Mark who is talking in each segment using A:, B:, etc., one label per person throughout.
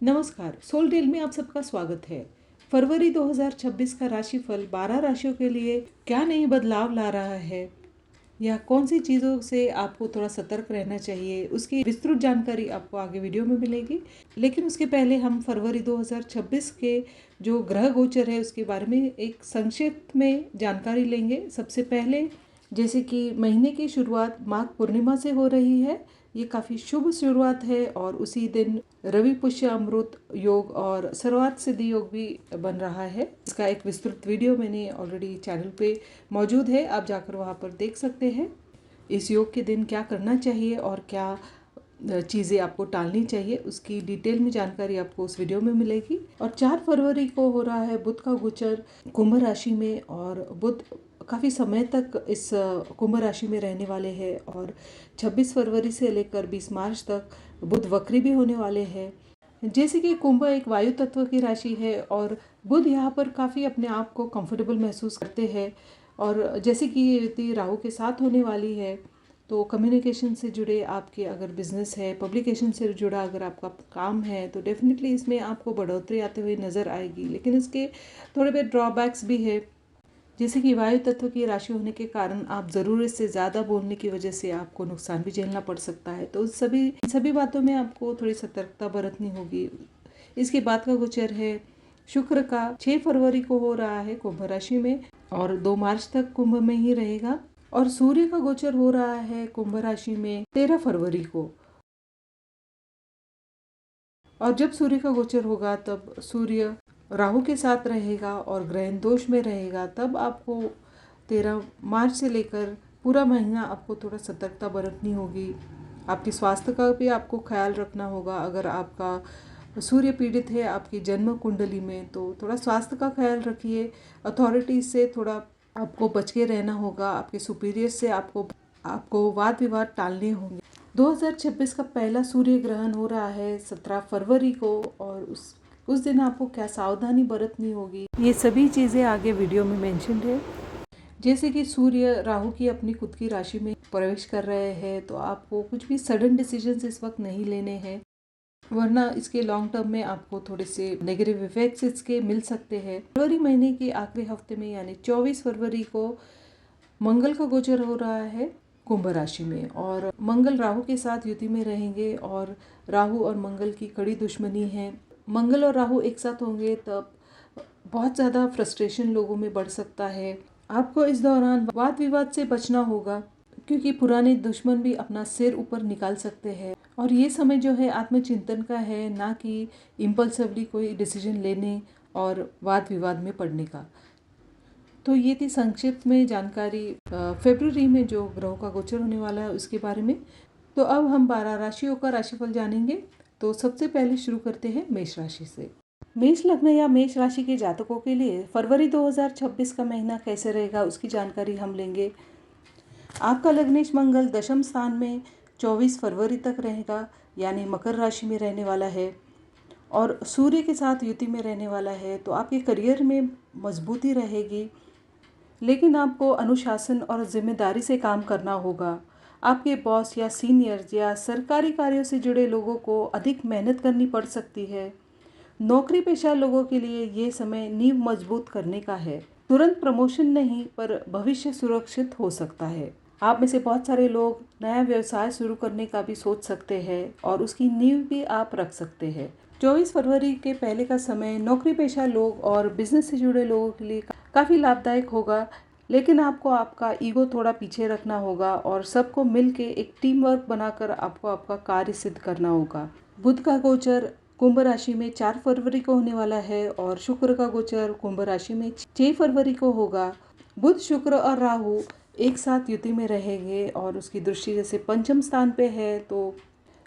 A: नमस्कार, soul deal में आप सबका स्वागत है। फरवरी 2026 का राशिफल 12 राशियों के लिए क्या नए बदलाव ला रहा है या कौन सी चीज़ों से आपको थोड़ा सतर्क रहना चाहिए, उसकी विस्तृत जानकारी आपको आगे वीडियो में मिलेगी। लेकिन उसके पहले हम फरवरी 2026 के जो ग्रह गोचर है उसके बारे में एक संक्षिप्त में जानकारी लेंगे। सबसे पहले जैसे कि महीने की शुरुआत माघ पूर्णिमा से हो रही है। ये काफ़ी शुभ शुरुआत है और उसी दिन रवि पुष्य अमृत योग और सर्वार्थ सिद्धि योग भी बन रहा है। इसका एक विस्तृत वीडियो मैंने ऑलरेडी चैनल पे मौजूद है, आप जाकर वहाँ पर देख सकते हैं। इस योग के दिन क्या करना चाहिए और क्या चीज़ें आपको टालनी चाहिए, उसकी डिटेल में जानकारी आपको उस वीडियो में मिलेगी। और 4 फरवरी को हो रहा है बुध का गोचर कुंभ राशि में, और बुध काफ़ी समय तक इस कुंभ राशि में रहने वाले हैं और 26 फरवरी से लेकर 20 मार्च तक बुध वक्री भी होने वाले हैं। जैसे कि कुंभ एक वायु तत्व की राशि है और बुध यहाँ पर काफ़ी अपने आप को कंफर्टेबल महसूस करते हैं। और जैसे कि ये युति राहु के साथ होने वाली है, तो कम्युनिकेशन से जुड़े आपके अगर बिजनेस है, पब्लिकेशन से जुड़ा अगर आपका काम है, तो डेफिनेटली इसमें आपको बढ़ोतरी आते हुए नज़र आएगी। लेकिन इसके थोड़े बहुत ड्रॉबैक्स भी है, जैसे कि वायु तत्व की राशि होने के कारण आप ज़रूरत से ज़्यादा बोलने की वजह से आपको नुकसान भी झेलना पड़ सकता है। तो सभी बातों में आपको थोड़ी सतर्कता बरतनी होगी। इसके बाद का गोचर है शुक्र का, 6 फरवरी को हो रहा है कुंभ राशि में और 2 मार्च तक कुंभ में ही रहेगा। और सूर्य का गोचर हो रहा है कुंभ राशि में 13 फरवरी को। और जब सूर्य का गोचर होगा तब सूर्य राहु के साथ रहेगा और ग्रहण दोष में रहेगा। तब आपको 13 मार्च से लेकर पूरा महीना आपको थोड़ा सतर्कता बरतनी होगी। आपके स्वास्थ्य का भी आपको ख्याल रखना होगा। अगर आपका सूर्य पीड़ित है आपकी जन्म कुंडली में, तो थोड़ा स्वास्थ्य का ख्याल रखिए। अथॉरिटीज से थोड़ा आपको बच के रहना होगा। आपके सुपीरियर से आपको वाद विवाद टालने होंगे। 2026 का पहला सूर्य ग्रहण हो रहा है 17 फरवरी को, और उस दिन आपको क्या सावधानी बरतनी होगी, ये सभी चीज़ें आगे वीडियो में मेंशन्ड है। जैसे कि सूर्य राहु की अपनी खुद की राशि में प्रवेश कर रहे हैं, तो आपको कुछ भी सडन डिसीजंस इस वक्त नहीं लेने हैं, वरना इसके लॉन्ग टर्म में आपको थोड़े से नेगेटिव इफेक्ट्स इसके मिल सकते हैं। फरवरी महीने के आखिरी हफ्ते में यानी 24 फरवरी को मंगल का गोचर हो रहा है कुंभ राशि में, और मंगल राहु के साथ युति में रहेंगे और राहु और मंगल की कड़ी दुश्मनी है। मंगल और राहु एक साथ होंगे तब बहुत ज़्यादा फ्रस्ट्रेशन लोगों में बढ़ सकता है। आपको इस दौरान वाद विवाद से बचना होगा, क्योंकि पुराने दुश्मन भी अपना सिर ऊपर निकाल सकते हैं। और ये समय जो है आत्मचिंतन का है, ना कि इम्पल्सिवली कोई डिसीजन लेने और वाद विवाद में पड़ने का। तो ये थी संक्षिप्त में जानकारी फरवरी में जो ग्रहों का गोचर होने वाला है उसके बारे में। तो अब हम 12 राशियों का राशिफल जानेंगे। तो सबसे पहले शुरू करते हैं मेष राशि से। मेष लग्न या मेष राशि के जातकों के लिए फरवरी 2026 का महीना कैसे रहेगा उसकी जानकारी हम लेंगे। आपका लग्नेश मंगल दशम स्थान में 24 फरवरी तक रहेगा, यानी मकर राशि में रहने वाला है और सूर्य के साथ युति में रहने वाला है। तो आपके करियर में मजबूती रहेगी, लेकिन आपको अनुशासन और जिम्मेदारी से काम करना होगा। आपके बॉस या सीनियर्स या सरकारी कार्यों से जुड़े लोगों को अधिक मेहनत करनी पड़ सकती है। नौकरी पेशा लोगों के लिए ये समय नींव मजबूत करने का है। तुरंत प्रमोशन नहीं, पर भविष्य सुरक्षित हो सकता है। आप में से बहुत सारे लोग नया व्यवसाय शुरू करने का भी सोच सकते हैं और उसकी नींव भी आप रख सकते हैं। 24 फरवरी के पहले का समय नौकरी पेशा लोग और बिजनेस से जुड़े लोगों के लिए काफ़ी लाभदायक होगा, लेकिन आपको आपका ईगो थोड़ा पीछे रखना होगा और सबको मिल के एक टीम वर्क बनाकर आपको आपका कार्य सिद्ध करना होगा। बुध का गोचर कुंभ राशि में 4 फरवरी को होने वाला है और शुक्र का गोचर कुंभ राशि में 6 फरवरी को होगा। बुध, शुक्र और राहु एक साथ युति में रहेंगे और उसकी दृष्टि जैसे पंचम स्थान पे है, तो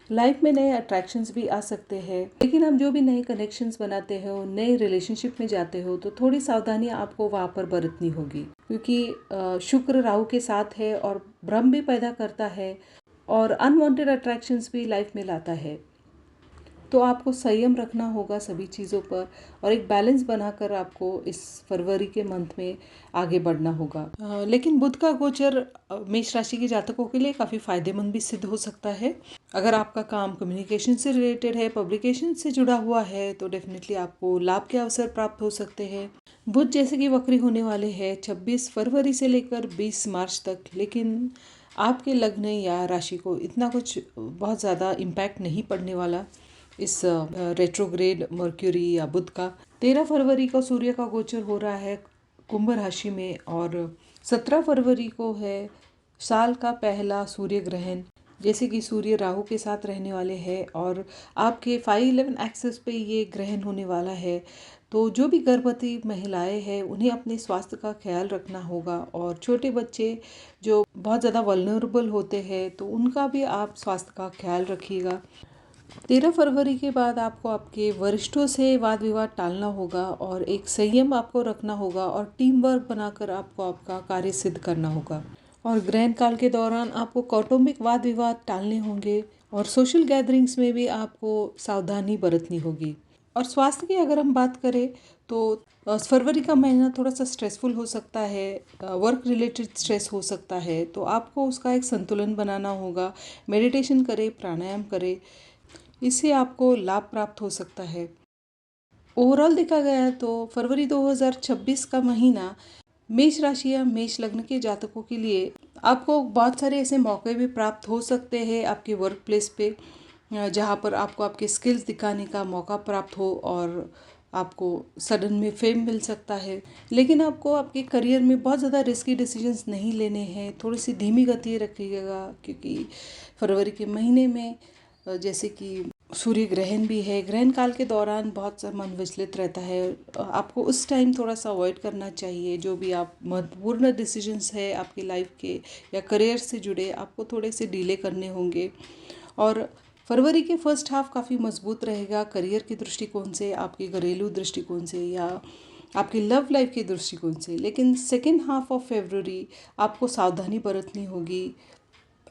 A: लाइफ में नए अट्रैक्शंस भी आ सकते हैं। लेकिन आप जो भी नए कनेक्शंस बनाते हो, नए रिलेशनशिप में जाते हो, तो थोड़ी सावधानी आपको वहाँ पर बरतनी होगी, क्योंकि शुक्र राहु के साथ है और भ्रम भी पैदा करता है और अनवांटेड अट्रैक्शंस भी लाइफ में लाता है। तो आपको संयम रखना होगा सभी चीज़ों पर और एक बैलेंस बनाकर आपको इस फरवरी के मंथ में आगे बढ़ना होगा। लेकिन बुध का गोचर मेष राशि के जातकों के लिए काफ़ी फायदेमंद भी सिद्ध हो सकता है। अगर आपका काम कम्युनिकेशन से रिलेटेड है, पब्लिकेशन से जुड़ा हुआ है, तो डेफिनेटली आपको लाभ के अवसर प्राप्त हो सकते हैं। बुध जैसे कि वक्री होने वाले हैं 26 फरवरी से लेकर 20 मार्च तक, लेकिन आपके लग्न या राशि को इतना कुछ बहुत ज़्यादा इम्पैक्ट नहीं पड़ने वाला इस रेट्रोग्रेड मर्क्यूरी या बुध का। 13 फरवरी को सूर्य का गोचर हो रहा है कुंभ राशि में और 17 फरवरी को है साल का पहला सूर्य ग्रहण। जैसे कि सूर्य राहु के साथ रहने वाले हैं और आपके 511 एक्सिस पे ये ग्रहण होने वाला है, तो जो भी गर्भवती महिलाएं हैं उन्हें अपने स्वास्थ्य का ख्याल रखना होगा और छोटे बच्चे जो बहुत ज़्यादा वल्नरेबल होते हैं तो उनका भी आप स्वास्थ्य का ख्याल रखिएगा। 13 फरवरी के बाद आपको आपके वरिष्ठों से वाद विवाद टालना होगा और एक संयम आपको रखना होगा और टीम वर्क बनाकर आपको आपका कार्य सिद्ध करना होगा। और ग्रहण काल के दौरान आपको कौटुंबिक वाद विवाद टालने होंगे और सोशल गैदरिंग्स में भी आपको सावधानी बरतनी होगी। और स्वास्थ्य की अगर हम बात करें तो फरवरी का महीना थोड़ा सा स्ट्रेसफुल हो सकता है, वर्क रिलेटेड स्ट्रेस हो सकता है, तो आपको उसका एक संतुलन बनाना होगा। मेडिटेशन करें, प्राणायाम करें, इससे आपको लाभ प्राप्त हो सकता है। ओवरऑल देखा गया है तो फरवरी 2026 का महीना मेष राशि या मेष लग्न के जातकों के लिए आपको बहुत सारे ऐसे मौके भी प्राप्त हो सकते हैं आपके वर्क प्लेस पे, जहाँ पर आपको आपके स्किल्स दिखाने का मौका प्राप्त हो और आपको सडन में फेम मिल सकता है। लेकिन आपको आपके करियर में बहुत ज़्यादा रिस्की डिसीजंस नहीं लेने हैं, थोड़ी सी धीमी गति रखिएगा क्योंकि फरवरी के महीने में जैसे कि सूर्य ग्रहण भी है। ग्रहण काल के दौरान बहुत सा मन विचलित रहता है, आपको उस टाइम थोड़ा सा अवॉइड करना चाहिए। जो भी आप महत्वपूर्ण डिसीजंस है आपकी लाइफ के या करियर से जुड़े, आपको थोड़े से डिले करने होंगे। और फरवरी के फर्स्ट हाफ काफ़ी मजबूत रहेगा करियर के दृष्टिकोण से, आपके घरेलू दृष्टिकोण से या आपकी लव लाइफ के दृष्टिकोण से। लेकिन सेकेंड हाफ ऑफ फरवरी आपको सावधानी बरतनी होगी।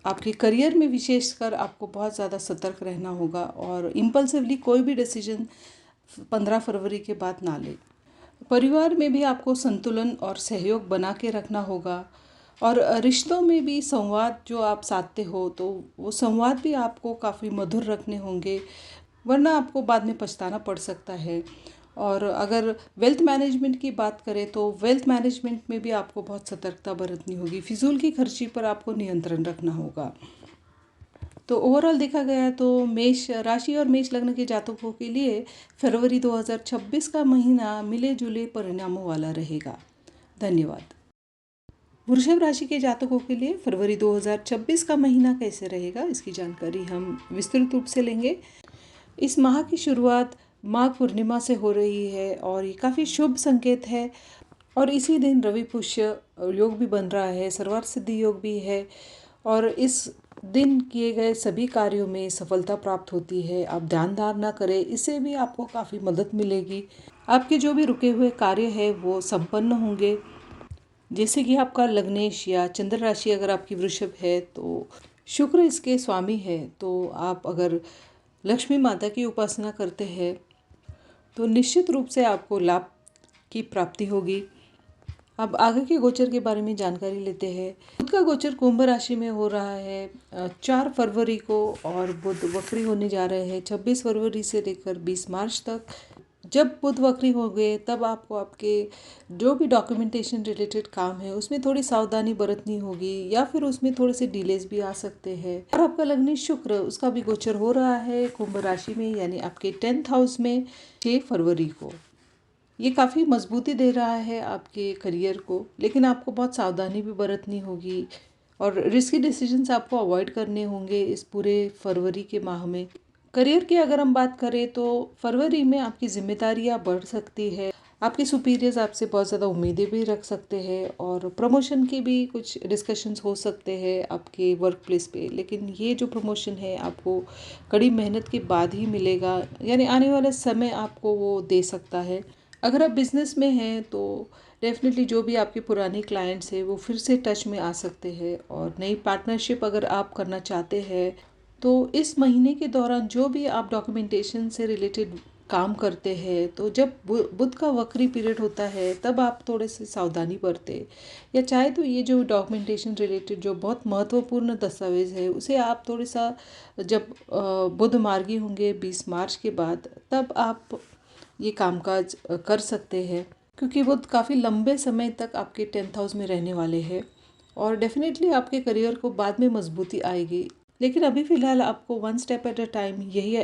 A: आपके करियर में विशेषकर आपको बहुत ज़्यादा सतर्क रहना होगा और इम्पल्सिवली कोई भी डिसीजन 15 फरवरी के बाद ना ले। परिवार में भी आपको संतुलन और सहयोग बना के रखना होगा और रिश्तों में भी संवाद जो आप साधते हो तो वो संवाद भी आपको काफ़ी मधुर रखने होंगे, वरना आपको बाद में पछताना पड़ सकता है। और अगर वेल्थ मैनेजमेंट की बात करें तो वेल्थ मैनेजमेंट में भी आपको बहुत सतर्कता बरतनी होगी। फिजूल की खर्ची पर आपको नियंत्रण रखना होगा। तो ओवरऑल देखा गया तो मेष राशि और मेष लग्न के जातकों के लिए फरवरी 2026 का महीना मिले जुले परिणामों वाला रहेगा। धन्यवाद। वृषभ राशि के जातकों के लिए फरवरी 2026 का महीना कैसे रहेगा, इसकी जानकारी हम विस्तृत रूप से लेंगे। इस माह की शुरुआत माघ पूर्णिमा से हो रही है और ये काफ़ी शुभ संकेत है और इसी दिन रवि पुष्य योग भी बन रहा है, सर्वार्थ सिद्धि योग भी है और इस दिन किए गए सभी कार्यों में सफलता प्राप्त होती है। आप ध्यान धारणा करें, इससे भी आपको काफ़ी मदद मिलेगी। आपके जो भी रुके हुए कार्य है वो संपन्न होंगे। जैसे कि आपका लग्नेश या चंद्र राशि अगर आपकी वृषभ है तो शुक्र इसके स्वामी है, तो आप अगर लक्ष्मी माता की उपासना करते हैं तो निश्चित रूप से आपको लाभ की प्राप्ति होगी। अब आगे के गोचर के बारे में जानकारी लेते हैं। बुध का गोचर कुंभ राशि में हो रहा है 4 फरवरी को और बुध वक्री होने जा रहे हैं 26 फरवरी से लेकर 20 मार्च तक। जब बुध वक्री हो गए तब आपको आपके जो भी डॉक्यूमेंटेशन रिलेटेड काम है उसमें थोड़ी सावधानी बरतनी होगी या फिर उसमें थोड़े से डिलेज भी आ सकते हैं। और आपका लग्न शुक्र, उसका भी गोचर हो रहा है कुंभ राशि में, यानी आपके 10th हाउस में 6 फरवरी को। ये काफ़ी मजबूती दे रहा है आपके करियर को, लेकिन आपको बहुत सावधानी भी बरतनी होगी और रिस्की डिसीजंस आपको अवॉइड करने होंगे इस पूरे फरवरी के माह में। करियर की अगर हम बात करें तो फरवरी में आपकी जिम्मेदारियां बढ़ सकती है, आपके सुपीरियर्स आपसे बहुत ज़्यादा उम्मीदें भी रख सकते हैं और प्रमोशन के भी कुछ डिस्कशंस हो सकते हैं आपके वर्क प्लेस पे। लेकिन ये जो प्रमोशन है आपको कड़ी मेहनत के बाद ही मिलेगा, यानी आने वाला समय आपको वो दे सकता है। अगर आप बिज़नेस में हैं तो डेफिनेटली जो भी आपके पुराने क्लाइंट्स हैं वो फिर से टच में आ सकते हैं और नई पार्टनरशिप अगर आप करना चाहते हैं तो इस महीने के दौरान जो भी आप डॉक्यूमेंटेशन से रिलेटेड काम करते हैं, तो जब बुध का वक्री पीरियड होता है तब आप थोड़े से सावधानी बरतें, या चाहे तो ये जो डॉक्यूमेंटेशन रिलेटेड जो बहुत महत्वपूर्ण दस्तावेज़ है उसे आप थोड़ा सा जब बुध मार्गी होंगे 20 मार्च के बाद, तब आप ये कामकाज कर सकते हैं, क्योंकि बुध काफ़ी लंबे समय तक आपके 10th हाउस में रहने वाले हैं और डेफिनेटली आपके करियर को बाद में मजबूती आएगी। लेकिन अभी फ़िलहाल आपको one step at a time यही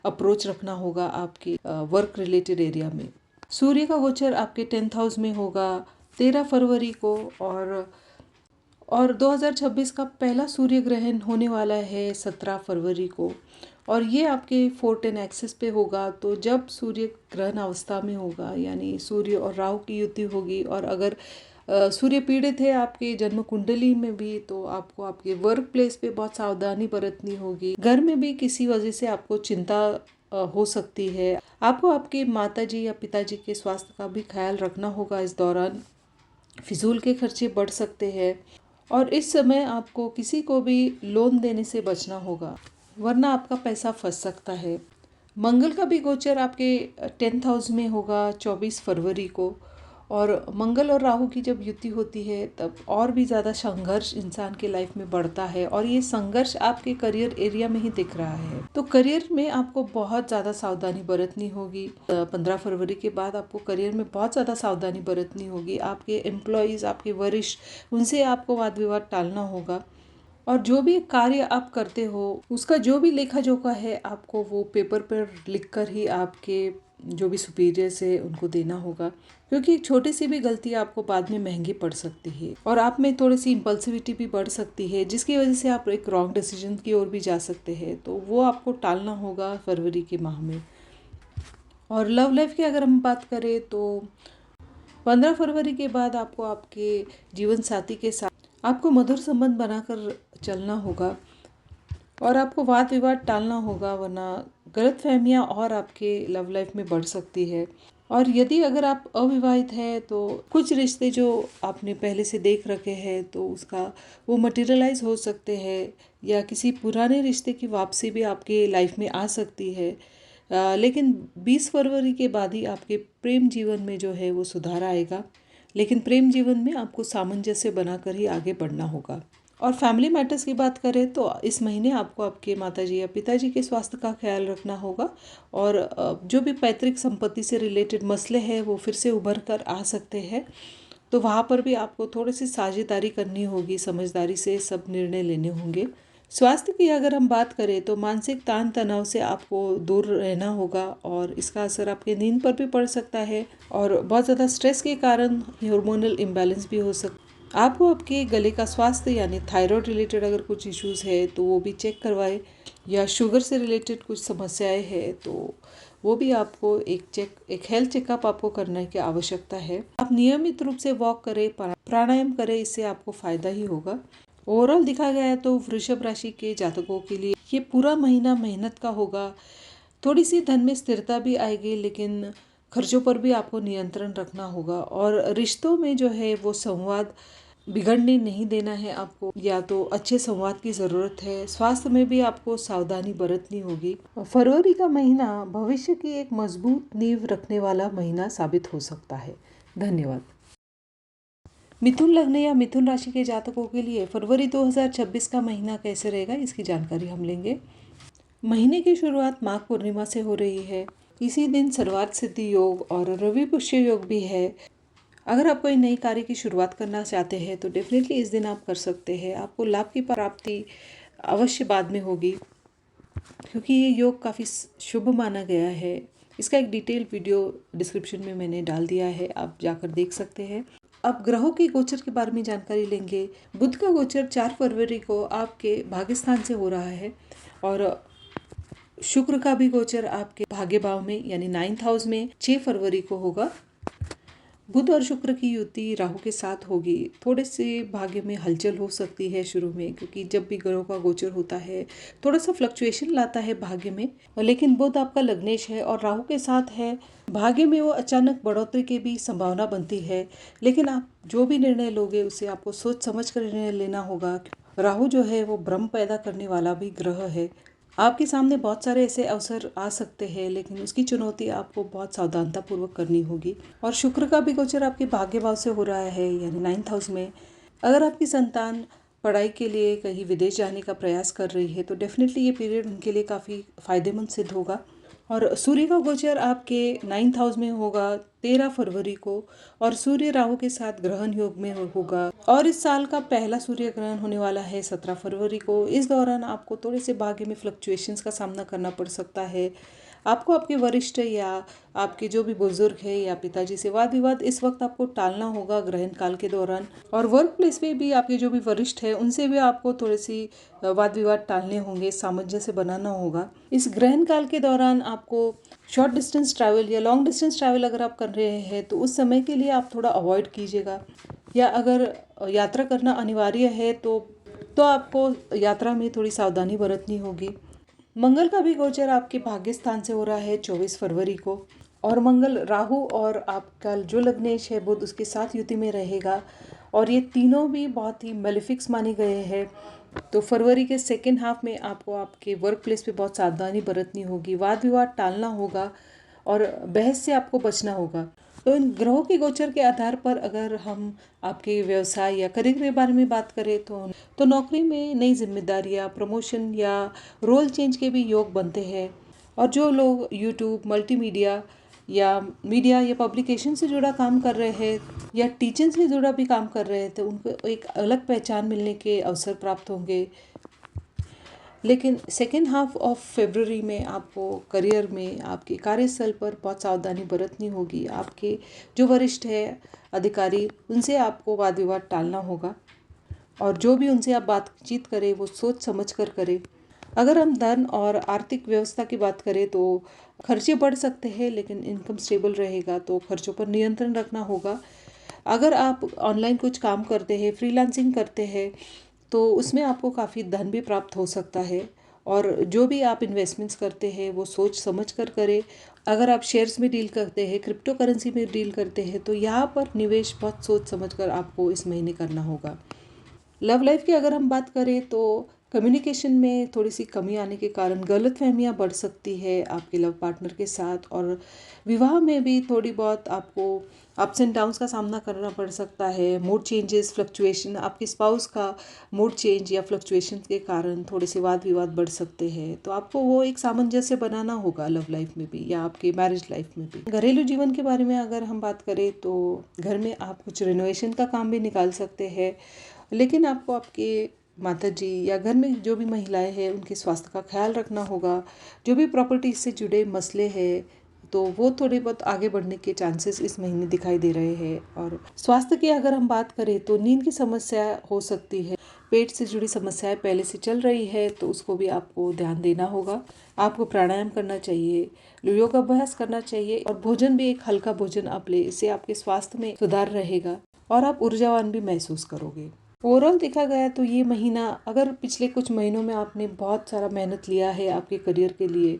A: अप्रोच रखना होगा आपके वर्क रिलेटेड एरिया में। सूर्य का गोचर आपके 10th हाउस में होगा 13 फरवरी को, और 2026 का पहला सूर्य ग्रहण होने वाला है 17 फरवरी को, और ये आपके 410 एक्सिस पे होगा। तो जब सूर्य ग्रहण अवस्था में होगा, यानी सूर्य और राहु की युति होगी, और अगर सूर्य पीड़ित है आपके जन्म कुंडली में भी, तो आपको आपके वर्क प्लेस पे बहुत सावधानी बरतनी होगी। घर में भी किसी वजह से आपको चिंता हो सकती है। आपको आपके माताजी या पिताजी के स्वास्थ्य का भी ख्याल रखना होगा। इस दौरान फिजूल के खर्चे बढ़ सकते हैं, और इस समय आपको किसी को भी लोन देने से बचना होगा, वरना आपका पैसा फंस सकता है। मंगल का भी गोचर आपके 10th हाउस में होगा 24 फरवरी को, और मंगल और राहु की जब युति होती है तब और भी ज़्यादा संघर्ष इंसान के लाइफ में बढ़ता है, और ये संघर्ष आपके करियर एरिया में ही दिख रहा है। तो करियर में आपको बहुत ज़्यादा सावधानी बरतनी होगी। 15 फरवरी के बाद आपको करियर में बहुत ज़्यादा सावधानी बरतनी होगी। आपके एम्प्लॉयज़, आपके वरिष्ठ, उनसे आपको वाद विवाद टालना होगा, और जो भी कार्य आप करते हो उसका जो भी लेखा जोखा है आपको वो पेपर पर लिख कर ही आपके जो भी सुपीरियर्स है उनको देना होगा, क्योंकि एक छोटी सी भी गलती आपको बाद में महंगी पड़ सकती है, और आप में थोड़ी सी इम्पल्सिविटी भी बढ़ सकती है, जिसकी वजह से आप एक रॉन्ग डिसीजन की ओर भी जा सकते हैं। तो वो आपको टालना होगा फरवरी के माह में। और लव लाइफ की अगर हम बात करें तो 15 फरवरी के बाद आपको आपके जीवन साथी के साथ आपको मधुर संबंध बनाकर चलना होगा, और आपको वाद विवाद टालना होगा, वरना गलतफहमियां और आपके लव लाइफ में बढ़ सकती है। और यदि अगर आप अविवाहित हैं तो कुछ रिश्ते जो आपने पहले से देख रखे हैं तो उसका वो मटेरियलाइज हो सकते हैं, या किसी पुराने रिश्ते की वापसी भी आपके लाइफ में आ सकती है। लेकिन 20 फरवरी के बाद ही आपके प्रेम जीवन में जो है वो सुधार आएगा, लेकिन प्रेम जीवन में आपको सामंजस्य बनाकर ही आगे बढ़ना होगा। और फैमिली मैटर्स की बात करें तो इस महीने आपको आपके माताजी या पिताजी के स्वास्थ्य का ख्याल रखना होगा, और जो भी पैतृक संपत्ति से रिलेटेड मसले हैं वो फिर से उभर कर आ सकते हैं, तो वहाँ पर भी आपको थोड़ी सी साझेदारी करनी होगी, समझदारी से सब निर्णय लेने होंगे। स्वास्थ्य की अगर हम बात करें तो मानसिक तान तनाव से आपको दूर रहना होगा, और इसका असर आपके नींद पर भी पड़ सकता है, और बहुत ज़्यादा स्ट्रेस के कारण हार्मोनल इम्बैलेंस भी हो सकता है। आपको आपके गले का स्वास्थ्य यानी थायराइड रिलेटेड अगर कुछ इश्यूज़ है तो वो भी चेक करवाएं, या शुगर से रिलेटेड कुछ समस्याएं हैं तो वो भी आपको एक हेल्थ चेकअप आपको करने की आवश्यकता है। आप नियमित रूप से वॉक करें, प्राणायाम करें, इससे आपको फ़ायदा ही होगा। ओवरऑल देखा गया है तो वृषभ राशि के जातकों के लिए ये पूरा महीना मेहनत का होगा। थोड़ी सी धन में स्थिरता भी आएगी, लेकिन खर्चों पर भी आपको नियंत्रण रखना होगा, और रिश्तों में जो है वो संवाद बिगड़ने नहीं देना है आपको, या तो अच्छे संवाद की ज़रूरत है। स्वास्थ्य में भी आपको सावधानी बरतनी होगी। फरवरी का महीना भविष्य की एक मजबूत नींव रखने वाला महीना साबित हो सकता है। धन्यवाद। मिथुन लग्न या मिथुन राशि के जातकों के लिए फरवरी 2026 का महीना कैसे रहेगा, इसकी जानकारी हम लेंगे। महीने की शुरुआत माघ पूर्णिमा से हो रही है। इसी दिन सर्वार्थ सिद्धि योग और रवि पुष्य योग भी है। अगर आप कोई नई कार्य की शुरुआत करना चाहते हैं तो डेफिनेटली इस दिन आप कर सकते हैं। आपको लाभ की प्राप्ति अवश्य बाद में होगी, क्योंकि ये योग काफ़ी शुभ माना गया है। इसका एक डिटेल वीडियो डिस्क्रिप्शन में मैंने डाल दिया है, आप जाकर देख सकते हैं। अब ग्रहों के गोचर के बारे में जानकारी लेंगे। बुध का गोचर 4 फरवरी को आपके भाग्य स्थान से हो रहा है, और शुक्र का भी गोचर आपके भाग्य भाव में यानी 9th हाउस में 6 फरवरी को होगा। बुध और शुक्र की युति राहु के साथ होगी। थोड़े से भाग्य में हलचल हो सकती है शुरू में, क्योंकि जब भी ग्रहों का गोचर होता है थोड़ा सा फ्लक्चुएशन लाता है भाग्य में, लेकिन बुध आपका लग्नेश है और राहु के साथ है। भाग्य में वो अचानक बढ़ोतरी की भी संभावना बनती है, लेकिन आप जो भी निर्णय लोगे उसे आपको सोच समझ कर निर्णय लेना होगा, राहु जो है वो भ्रम पैदा करने वाला भी ग्रह है। आपके सामने बहुत सारे ऐसे अवसर आ सकते हैं, लेकिन उसकी चुनौती आपको बहुत सावधानतापूर्वक करनी होगी। और शुक्र का भी गोचर आपके भाग्य भाव से हो रहा है, यानी 9th हाउस में। अगर आपकी संतान पढ़ाई के लिए कहीं विदेश जाने का प्रयास कर रही है तो डेफिनेटली ये पीरियड उनके लिए काफ़ी फायदेमंद सिद्ध होगा। और सूर्य का गोचर आपके 9th हाउस में होगा 13 फरवरी को, और सूर्य राहु के साथ ग्रहण योग में होगा। और इस साल का पहला सूर्य ग्रहण होने वाला है 17 फरवरी को। इस दौरान आपको थोड़े से भाग्य में फ्लक्चुएशंस का सामना करना पड़ सकता है। आपको आपके वरिष्ठ या आपके जो भी बुजुर्ग है या पिताजी से वाद विवाद इस वक्त आपको टालना होगा ग्रहण काल के दौरान। और वर्क प्लेस पे भी आपके जो भी वरिष्ठ है उनसे भी आपको थोड़ी सी वाद विवाद टालने होंगे, सामंजस्य बनाना होगा। इस ग्रहण काल के दौरान आपको शॉर्ट डिस्टेंस ट्रैवल या लॉन्ग डिस्टेंस ट्रैवल अगर आप कर रहे हैं तो उस समय के लिए आप थोड़ा अवॉइड कीजिएगा। या अगर यात्रा करना अनिवार्य है तो आपको यात्रा में थोड़ी सावधानी बरतनी होगी। मंगल का भी गोचर आपके भाग्य स्थान से हो रहा है 24 फरवरी को, और मंगल राहु और आपका जो लग्नेश है बुध उसके साथ युति में रहेगा। और ये तीनों भी बहुत ही मेलिफिक्स माने गए हैं। तो फरवरी के सेकेंड हाफ में आपको आपके वर्क प्लेस पे बहुत सावधानी बरतनी होगी, वाद विवाद टालना होगा और बहस से आपको बचना होगा। तो इन ग्रहों के गोचर के आधार पर अगर हम आपके व्यवसाय या करियर के बारे में बात करें तो नौकरी में नई जिम्मेदारियां, प्रमोशन या रोल चेंज के भी योग बनते हैं। और जो लोग यूट्यूब, मल्टीमीडिया या पब्लिकेशन से जुड़ा काम कर रहे हैं या टीचिंग से जुड़ा भी काम कर रहे हैं तो उनको एक अलग पहचान मिलने के अवसर प्राप्त होंगे। लेकिन सेकेंड हाफ ऑफ फरवरी में आपको करियर में आपके कार्यस्थल पर बहुत सावधानी बरतनी होगी। आपके जो वरिष्ठ है अधिकारी उनसे आपको वाद विवाद टालना होगा, और जो भी उनसे आप बातचीत करें वो सोच समझ कर करें। अगर हम धन और आर्थिक व्यवस्था की बात करें तो खर्चे बढ़ सकते हैं, लेकिन इनकम स्टेबल रहेगा तो खर्चों पर नियंत्रण रखना होगा। अगर आप ऑनलाइन कुछ काम करते हैं, फ्रीलांसिंग करते हैं, तो उसमें आपको काफ़ी धन भी प्राप्त हो सकता है। और जो भी आप इन्वेस्टमेंट्स करते हैं वो सोच समझ कर करें। अगर आप शेयर्स में डील करते हैं, क्रिप्टो करेंसी में डील करते हैं, तो यहाँ पर निवेश बहुत सोच समझ कर आपको इस महीने करना होगा। लव लाइफ की अगर हम बात करें तो कम्युनिकेशन में थोड़ी सी कमी आने के कारण गलतफहमियां बढ़ सकती है आपके लव पार्टनर के साथ, और विवाह में भी थोड़ी बहुत आपको अप्स एंड डाउन्स का सामना करना पड़ सकता है। मूड चेंजेस, फ्लक्चुएशन, आपके स्पाउस का मूड चेंज या फ्लक्चुएशन के कारण थोड़े से वाद विवाद बढ़ सकते हैं। तो आपको वो एक सामंजस्य बनाना होगा लव लाइफ में भी या आपके मैरिज लाइफ में भी। घरेलू जीवन के बारे में अगर हम बात करें तो घर में आप कुछ रिनोवेशन का काम भी निकाल सकते हैं, लेकिन आपको आपके माता जी या घर में जो भी महिलाएं हैं उनके स्वास्थ्य का ख्याल रखना होगा। जो भी प्रॉपर्टी से जुड़े मसले हैं तो वो थोड़े बहुत आगे बढ़ने के चांसेस इस महीने दिखाई दे रहे हैं। और स्वास्थ्य की अगर हम बात करें तो नींद की समस्या हो सकती है, पेट से जुड़ी समस्याएं पहले से चल रही है तो उसको भी आपको ध्यान देना होगा। आपको प्राणायाम करना चाहिए, योगाभ्यास करना चाहिए, और भोजन भी एक हल्का भोजन आप ले, इससे आपके स्वास्थ्य में सुधार रहेगा और आप ऊर्जावान भी महसूस करोगे। ओवरऑल देखा गया तो ये महीना, अगर पिछले कुछ महीनों में आपने बहुत सारा मेहनत लिया है आपके करियर के लिए,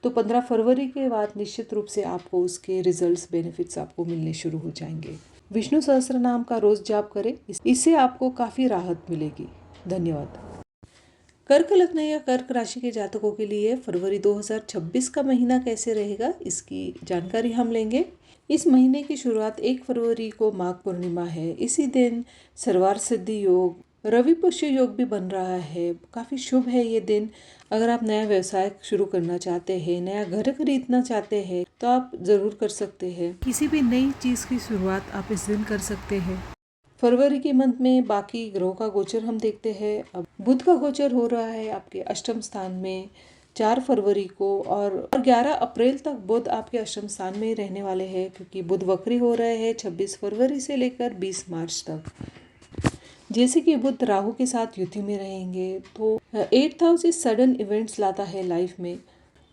A: तो 15 फरवरी के बाद निश्चित रूप से आपको उसके रिजल्ट्स, बेनिफिट्स आपको मिलने शुरू हो जाएंगे। विष्णु सहस्त्र नाम का रोज जाप करें, इससे आपको काफ़ी राहत मिलेगी। धन्यवाद। कर्क लग्न या कर्क राशि के जातकों के लिए फरवरी 2026 का महीना कैसे रहेगा, इसकी जानकारी हम लेंगे। इस महीने की शुरुआत 1 फरवरी को माघ पूर्णिमा है। इसी दिन सर्वार्थ सिद्धि योग, रवि पुष्य योग भी बन रहा है। काफ़ी शुभ है ये दिन। अगर आप नया व्यवसाय शुरू करना चाहते हैं, नया घर खरीदना चाहते हैं तो आप ज़रूर कर सकते हैं। किसी भी नई चीज़ की शुरुआत आप इस दिन कर सकते हैं। फरवरी के मंथ में बाकी ग्रहों का गोचर हम देखते हैं। अब बुध का गोचर हो रहा है आपके अष्टम स्थान में 4 फरवरी को, और 11 अप्रैल तक बुध आपके अष्टम स्थान में रहने वाले हैं, क्योंकि बुध वक्री हो रहे हैं 26 फरवरी से लेकर 20 मार्च तक। जैसे कि बुध राहु के साथ युति में रहेंगे तो 8th हाउस इस सडन इवेंट्स लाता है लाइफ में।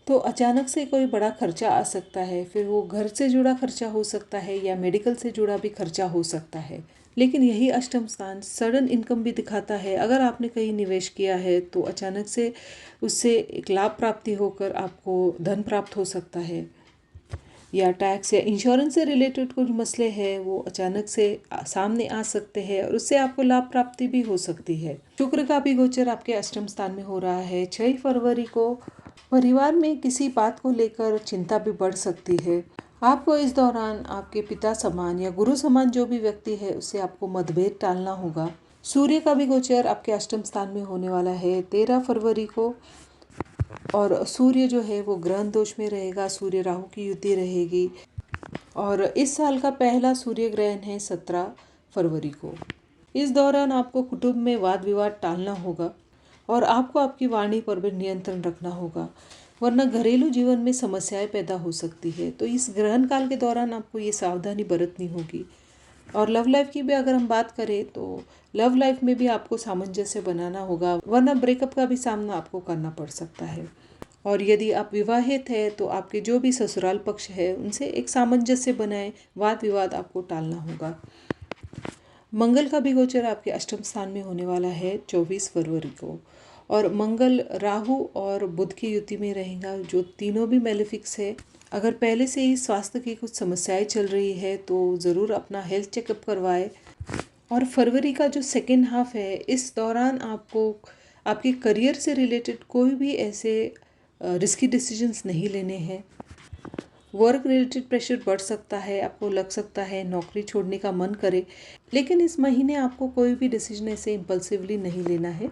A: तो अचानक से कोई बड़ा खर्चा आ सकता है, फिर वो घर से जुड़ा खर्चा हो सकता है या मेडिकल से जुड़ा भी खर्चा हो सकता है। लेकिन यही अष्टम स्थान सडन इनकम भी दिखाता है। अगर आपने कहीं निवेश किया है तो अचानक से उससे एक लाभ प्राप्ति होकर आपको धन प्राप्त हो सकता है। या टैक्स या इंश्योरेंस से रिलेटेड कुछ मसले हैं वो अचानक से सामने आ सकते हैं और उससे आपको लाभ प्राप्ति भी हो सकती है। शुक्र का भी गोचर आपके अष्टम स्थान में हो रहा है। 6 फरवरी को परिवार में किसी बात को लेकर चिंता भी बढ़ सकती है। आपको इस दौरान आपके पिता समान या गुरु समान जो भी व्यक्ति है उससे आपको मतभेद टालना होगा। सूर्य का भी गोचर आपके अष्टम स्थान में होने वाला है 13 फरवरी को, और सूर्य जो है वो ग्रहण दोष में रहेगा। सूर्य राहु की युति रहेगी और इस साल का पहला सूर्य ग्रहण है 17 फरवरी को। इस दौरान आपको कुटुंब में वाद विवाद टालना होगा और आपको आपकी वाणी पर भी नियंत्रण रखना होगा, वरना घरेलू जीवन में समस्याएं पैदा हो सकती है। तो इस ग्रहण काल के दौरान आपको ये सावधानी बरतनी होगी। और लव लाइफ की भी अगर हम बात करें तो लव लाइफ में भी आपको सामंजस्य बनाना होगा, वरना ब्रेकअप का भी सामना आपको करना पड़ सकता है। और यदि आप विवाहित हैं तो आपके जो भी ससुराल पक्ष है उनसे एक सामंजस्य बनाए, वाद विवाद आपको टालना होगा। मंगल का भी गोचर आपके अष्टम स्थान में होने वाला है 24 फरवरी को, और मंगल राहु और बुध की युति में रहेगा, जो तीनों भी मेलेफिक्स है। अगर पहले से ही स्वास्थ्य की कुछ समस्याएं चल रही है तो ज़रूर अपना हेल्थ चेकअप करवाएं। और फरवरी का जो सेकेंड हाफ है इस दौरान आपको आपके करियर से रिलेटेड कोई भी ऐसे रिस्की डिसीजंस नहीं लेने हैं। वर्क रिलेटेड प्रेशर बढ़ सकता है, आपको लग सकता है नौकरी छोड़ने का मन करे, लेकिन इस महीने आपको कोई भी डिसीजन ऐसे इम्पल्सिवली नहीं लेना है।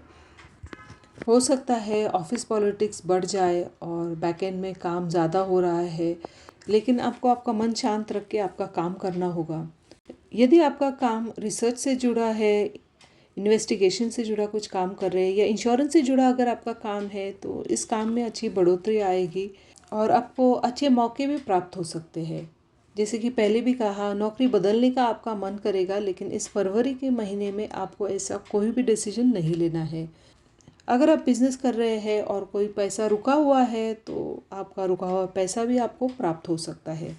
A: हो सकता है ऑफिस पॉलिटिक्स बढ़ जाए और बैकएंड में काम ज़्यादा हो रहा है, लेकिन आपको आपका मन शांत रख के आपका काम करना होगा। यदि आपका काम रिसर्च से जुड़ा है, इन्वेस्टिगेशन से जुड़ा कुछ काम कर रहे हैं या इंश्योरेंस से जुड़ा अगर आपका काम है तो इस काम में अच्छी बढ़ोतरी आएगी और आपको अच्छे मौके भी प्राप्त हो सकते हैं। जैसे कि पहले भी कहा, नौकरी बदलने का आपका मन करेगा, लेकिन इस फरवरी के महीने में आपको ऐसा कोई भी डिसीजन नहीं लेना है। अगर आप बिजनेस कर रहे हैं और कोई पैसा रुका हुआ है तो आपका रुका हुआ पैसा भी आपको प्राप्त हो सकता है।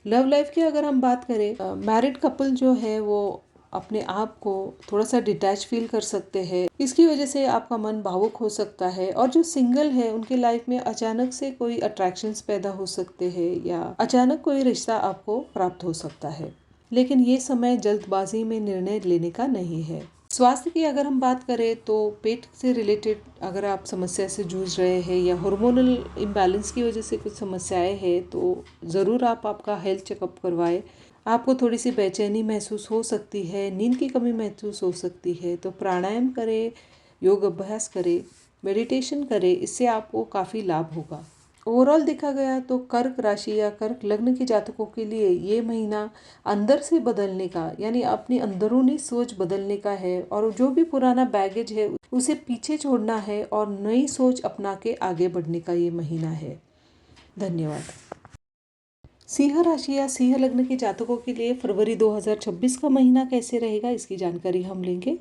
A: लव लाइफ की अगर हम बात करें, मैरिड कपल जो है वो अपने आप को थोड़ा सा डिटैच फील कर सकते हैं, इसकी वजह से आपका मन भावुक हो सकता है। और जो सिंगल है उनके लाइफ में अचानक से कोई अट्रैक्शंस पैदा हो सकते हैं या अचानक कोई रिश्ता आपको प्राप्त हो सकता है, लेकिन ये समय जल्दबाजी में निर्णय लेने का नहीं है। स्वास्थ्य की अगर हम बात करें तो पेट से रिलेटेड अगर आप समस्या से जूझ रहे हैं या हार्मोनल इम्बैलेंस की वजह से कुछ समस्याएं हैं तो ज़रूर आप आपका हेल्थ चेकअप करवाएं। आपको थोड़ी सी बेचैनी महसूस हो सकती है, नींद की कमी महसूस हो सकती है, तो प्राणायाम करें, योग अभ्यास करें, मेडिटेशन करें, इससे आपको काफ़ी लाभ होगा। ओवरऑल देखा गया तो कर्क राशि या कर्क लग्न के जातकों के लिए ये महीना अंदर से बदलने का, यानी अपनी अंदरूनी सोच बदलने का है और जो भी पुराना बैगेज है उसे पीछे छोड़ना है और नई सोच अपना के आगे बढ़ने का ये महीना है। धन्यवाद। सिंह राशि या सिंह लग्न के जातकों के लिए फरवरी 2026 का महीना कैसे रहेगा इसकी जानकारी हम लेंगे।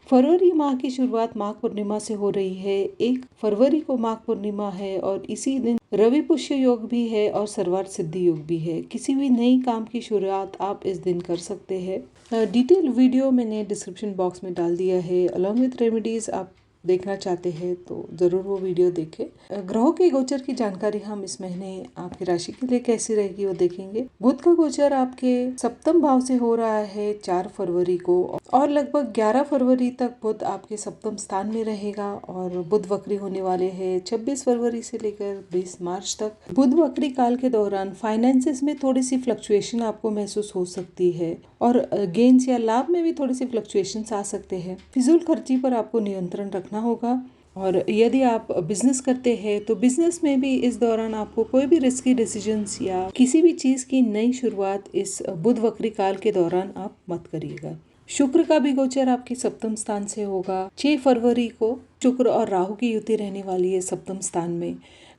A: फरवरी माह की शुरुआत माघ पूर्णिमा से हो रही है। 1 फरवरी को माघ पूर्णिमा है और इसी दिन रवि पुष्य योग भी है और सर्वार्थ सिद्धि योग भी है। किसी भी नई काम की शुरुआत आप इस दिन कर सकते हैं। डिटेल वीडियो मैंने डिस्क्रिप्शन बॉक्स में डाल दिया है, अलॉन्ग विथ रेमेडीज। आप देखना चाहते हैं तो ज़रूर वो वीडियो देखें। ग्रहों के गोचर की जानकारी हम इस महीने आपकी राशि के लिए कैसी रहेगी वो देखेंगे। बुध का गोचर आपके सप्तम भाव से हो रहा है 4 फरवरी को और लगभग 11 फरवरी तक बुध आपके सप्तम स्थान में रहेगा और बुध वक्री होने वाले हैं 26 फरवरी से लेकर 20 मार्च तक। बुध वक्री काल के दौरान फाइनेंसेस में थोड़ी सी फ्लक्चुएशन आपको महसूस हो सकती है और गेन्स या लाभ में भी थोड़ी सी फ्लक्चुएशंस आ सकते हैं। फिजूल खर्ची पर आपको नियंत्रण रखना होगा। और यदि आप बिजनेस करते हैं तो बिजनेस में भी इस दौरान आपको कोई भी रिस्की डिसीजंस या किसी भी चीज़ की नई शुरुआत इस बुध वक्री काल के दौरान आप मत करिएगा। शुक्र का भी गोचर आपके सप्तम स्थान से होगा 6 फरवरी को। शुक्र और राहु की युति रहने वाली है सप्तम स्थान में,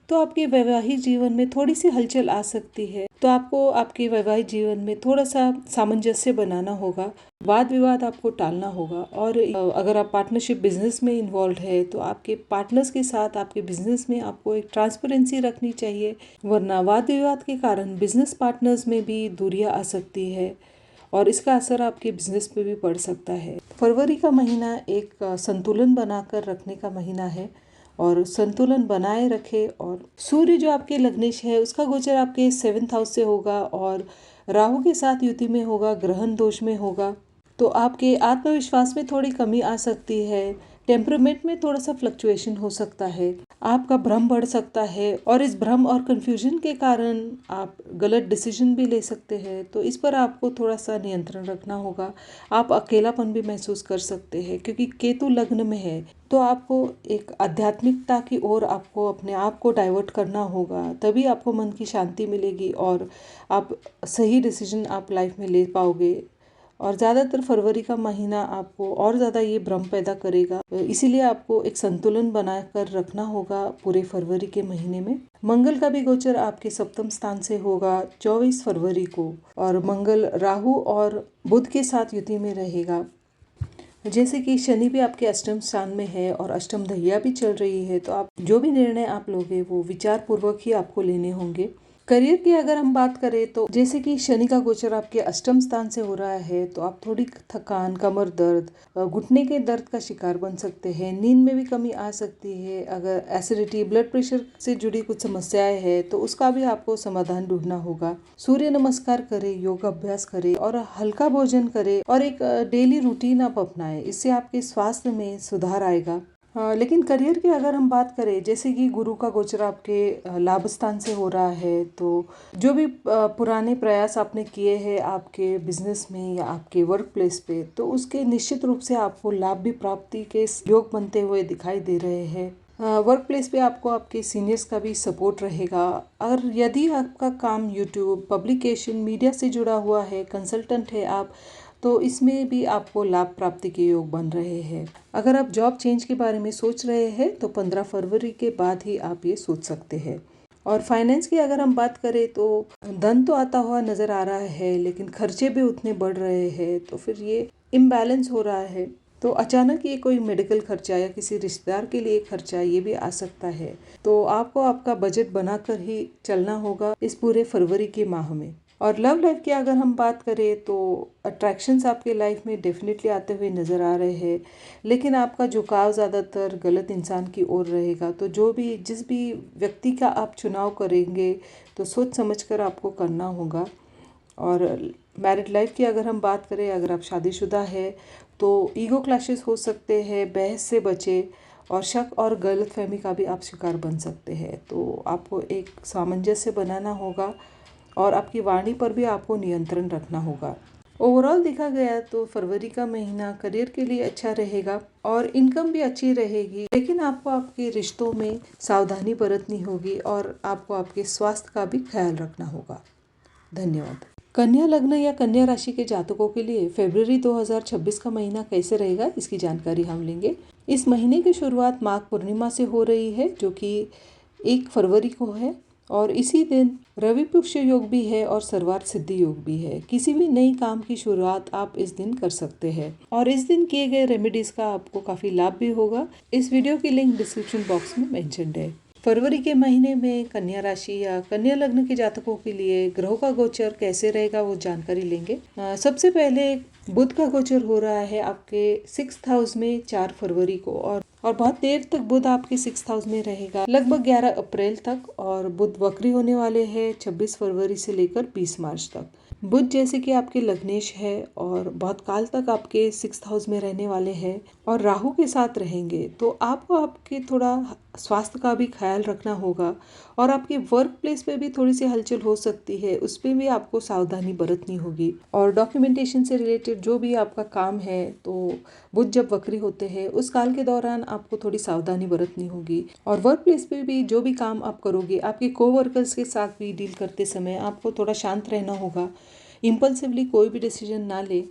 A: तो आपके वैवाहिक जीवन में थोड़ी सी हलचल आ सकती है। तो आपको आपके वैवाहिक जीवन में थोड़ा सा सामंजस्य बनाना होगा, वाद विवाद आपको टालना होगा। और अगर आप पार्टनरशिप बिजनेस में इन्वॉल्व है तो आपके पार्टनर्स के साथ आपके बिजनेस में आपको एक ट्रांसपेरेंसी रखनी चाहिए, वरना वाद विवाद के कारण बिजनेस पार्टनर्स में भी दूरियां आ सकती है और इसका असर आपके बिजनेस पे भी पड़ सकता है। फरवरी का महीना एक संतुलन बनाकर रखने का महीना है और संतुलन बनाए रखे। और सूर्य जो आपके लग्नेश है उसका गोचर आपके 7th हाउस से होगा और राहु के साथ युति में होगा, ग्रहण दोष में होगा। तो आपके आत्मविश्वास में थोड़ी कमी आ सकती है, टेम्परामेंट में थोड़ा सा फ्लक्चुएशन हो सकता है, आपका भ्रम बढ़ सकता है और इस भ्रम और कंफ्यूजन के कारण आप गलत डिसीजन भी ले सकते हैं। तो इस पर आपको थोड़ा सा नियंत्रण रखना होगा। आप अकेलापन भी महसूस कर सकते हैं क्योंकि केतु लग्न में है। तो आपको एक आध्यात्मिकता की ओर आपको अपने आप को डाइवर्ट करना होगा, तभी आपको मन की शांति मिलेगी और आप सही डिसीजन आप लाइफ में ले पाओगे। और ज़्यादातर फरवरी का महीना आपको और ज़्यादा ये भ्रम पैदा करेगा, इसीलिए आपको एक संतुलन बनाकर रखना होगा पूरे फरवरी के महीने में। मंगल का भी गोचर आपके 7th स्थान से होगा 24 फरवरी को और मंगल राहु और बुध के साथ युति में रहेगा। जैसे कि शनि भी आपके अष्टम स्थान में है और अष्टम दहिया भी चल रही है, तो आप जो भी निर्णय आप लोगे वो विचार पूर्वक ही आपको लेने होंगे। करियर की अगर हम बात करें तो जैसे कि शनि का गोचर आपके अष्टम स्थान से हो रहा है, तो आप थोड़ी थकान, कमर दर्द, घुटने के दर्द का शिकार बन सकते हैं। नींद में भी कमी आ सकती है। अगर एसिडिटी, ब्लड प्रेशर से जुड़ी कुछ समस्याएं हैं तो उसका भी आपको समाधान ढूंढना होगा। सूर्य नमस्कार करें, योग अभ्यास करें और हल्का भोजन करें और एक डेली रूटीन आप अपनाएं। इससे आपके स्वास्थ्य में सुधार आएगा। लेकिन करियर की अगर हम बात करें, जैसे कि गुरु का गोचर आपके लाभ स्थान से हो रहा है, तो जो भी पुराने प्रयास आपने किए हैं आपके बिजनेस में या आपके वर्क प्लेस पे, तो उसके निश्चित रूप से आपको लाभ भी प्राप्ति के योग बनते हुए दिखाई दे रहे हैं। वर्क प्लेस पे आपको आपके सीनियर्स का भी सपोर्ट रहेगा। और यदि आपका काम यूट्यूब, पब्लिकेशन, मीडिया से जुड़ा हुआ है, कंसल्टेंट है आप, तो इसमें भी आपको लाभ प्राप्ति के योग बन रहे हैं। अगर आप जॉब चेंज के बारे में सोच रहे हैं तो 15 फरवरी के बाद ही आप ये सोच सकते हैं। और फाइनेंस की अगर हम बात करें तो धन तो आता हुआ नज़र आ रहा है, लेकिन खर्चे भी उतने बढ़ रहे हैं, तो फिर ये इम्बैलेंस हो रहा है। तो अचानक ये कोई मेडिकल खर्चा या किसी रिश्तेदार के लिए खर्चा ये भी आ सकता है। तो आपको आपका बजट बनाकर ही चलना होगा इस पूरे फरवरी के माह में। और लव लाइफ की अगर हम बात करें तो अट्रैक्शंस आपके लाइफ में डेफिनेटली आते हुए नज़र आ रहे हैं, लेकिन आपका झुकाव ज़्यादातर गलत इंसान की ओर रहेगा। तो जिस भी व्यक्ति का आप चुनाव करेंगे तो सोच समझकर आपको करना होगा। और मैरिड लाइफ की अगर हम बात करें, अगर आप शादीशुदा है तो ईगो क्लैशेस हो सकते हैं, बहस से बचे और शक और गलतफहमी का भी आप शिकार बन सकते हैं। तो आपको एक सामंजस्य बनाना होगा और आपकी वाणी पर भी आपको नियंत्रण रखना होगा। ओवरऑल देखा गया तो फरवरी का महीना करियर के लिए अच्छा रहेगा और इनकम भी अच्छी रहेगी, लेकिन आपको आपके रिश्तों में सावधानी बरतनी होगी और आपको आपके स्वास्थ्य का भी ख्याल रखना होगा। धन्यवाद। कन्या लग्न या कन्या राशि के जातकों के लिए फरवरी 2026 का महीना कैसे रहेगा, इसकी जानकारी हम लेंगे। इस महीने की शुरुआत माघ पूर्णिमा से हो रही है, जो कि 1 फरवरी को है और इसी दिन रवि पुष्य योग भी है और सर्वार्थ सिद्धि योग भी है। किसी भी नई काम की शुरुआत आप इस दिन कर सकते हैं और इस दिन किए गए रेमेडीज का आपको काफी लाभ भी होगा। इस वीडियो की लिंक डिस्क्रिप्शन बॉक्स में मेंशन्ड है। फरवरी के महीने में कन्या राशि या कन्या लग्न के जातकों के लिए ग्रहों का गोचर कैसे रहेगा वो जानकारी लेंगे। सबसे पहले बुध का गोचर हो रहा है आपके 6th हाउस में 4 फरवरी को और बहुत देर तक बुध आपके 6th हाउस में रहेगा, लगभग 11 अप्रैल तक। और बुध वक्री होने वाले हैं 26 फरवरी से लेकर 20 मार्च तक। बुध जैसे कि आपके लग्नेश है और बहुत काल तक आपके 6th हाउस में रहने वाले हैं और राहु के साथ रहेंगे, तो आपको आपके थोड़ा स्वास्थ्य का भी ख्याल रखना होगा और आपके वर्क प्लेस पे भी थोड़ी सी हलचल हो सकती है, उस पर भी आपको सावधानी बरतनी होगी। और डॉक्यूमेंटेशन से रिलेटेड जो भी आपका काम है, तो बुध जब वक्री होते हैं उस काल के दौरान आपको थोड़ी सावधानी बरतनी होगी। और वर्क प्लेस पे भी जो भी काम आप करोगे, आपके कोवर्कर्स के साथ भी डील करते समय आपको थोड़ा शांत रहना होगा। इम्पल्सिवली कोई भी डिसीजन ना ले,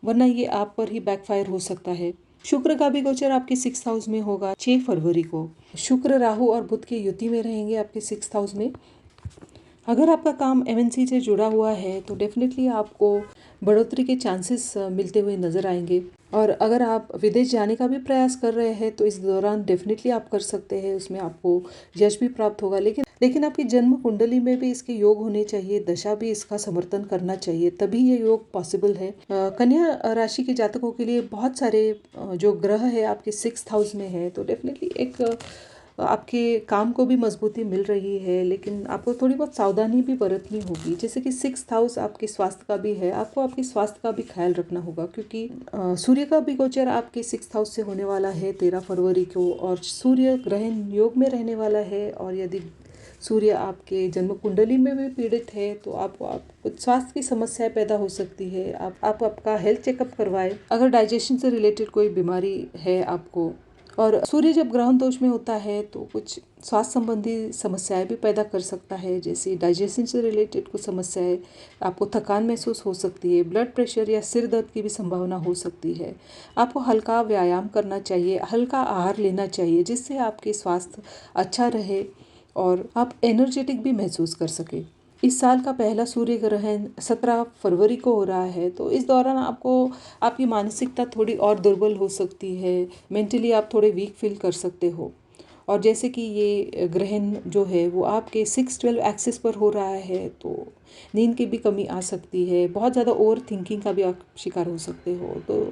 A: वरना ये आप पर ही बैकफायर हो सकता है। शुक्र का भी गोचर आपके 6th हाउस में होगा 6 फरवरी को। शुक्र, राहु और बुध की युति में रहेंगे आपके 6th हाउस में। अगर आपका काम एमएनसी से जुड़ा हुआ है तो डेफिनेटली आपको बढ़ोतरी के चांसेस मिलते हुए नजर आएंगे। और अगर आप विदेश जाने का भी प्रयास कर रहे हैं तो इस दौरान डेफिनेटली आप कर सकते हैं, उसमें आपको यश भी प्राप्त होगा। लेकिन आपकी जन्म कुंडली में भी इसके योग होने चाहिए, दशा भी इसका समर्थन करना चाहिए, तभी ये योग पॉसिबल है। कन्या राशि के जातकों के लिए बहुत सारे जो ग्रह है आपके 6th हाउस में है, तो डेफिनेटली एक आपके काम को भी मजबूती मिल रही है, लेकिन आपको थोड़ी बहुत सावधानी भी बरतनी होगी। जैसे कि 6th हाउस आपके स्वास्थ्य का भी है, आपको आपके स्वास्थ्य का भी ख्याल रखना होगा, क्योंकि सूर्य का भी गोचर आपके 6th हाउस से होने वाला है 13 फरवरी को, और सूर्य ग्रहण योग में रहने वाला है। और यदि सूर्य आपके जन्म कुंडली में भी पीड़ित है तो आपको कुछ स्वास्थ्य की समस्याएं पैदा हो सकती है। आप आपका हेल्थ चेकअप करवाएं अगर डाइजेशन से रिलेटेड कोई बीमारी है आपको। और सूर्य जब ग्रहण दोष में होता है तो कुछ स्वास्थ्य संबंधी समस्याएं भी पैदा कर सकता है, जैसे डाइजेशन से रिलेटेड कुछ समस्याएं, आपको थकान महसूस हो सकती है, ब्लड प्रेशर या सिर दर्द की भी संभावना हो सकती है। आपको हल्का व्यायाम करना चाहिए, हल्का आहार लेना चाहिए, जिससे आपके स्वास्थ्य अच्छा रहे और आप एनर्जेटिक भी महसूस कर सके। इस साल का पहला सूर्य ग्रहण 17 फरवरी को हो रहा है, तो इस दौरान आपकी मानसिकता थोड़ी और दुर्बल हो सकती है, मेंटली आप थोड़े वीक फील कर सकते हो। और जैसे कि ये ग्रहण जो है वो आपके 6-12 एक्सिस पर हो रहा है, तो नींद की भी कमी आ सकती है, बहुत ज़्यादा ओवर थिंकिंग का भी आप शिकार हो सकते हो। तो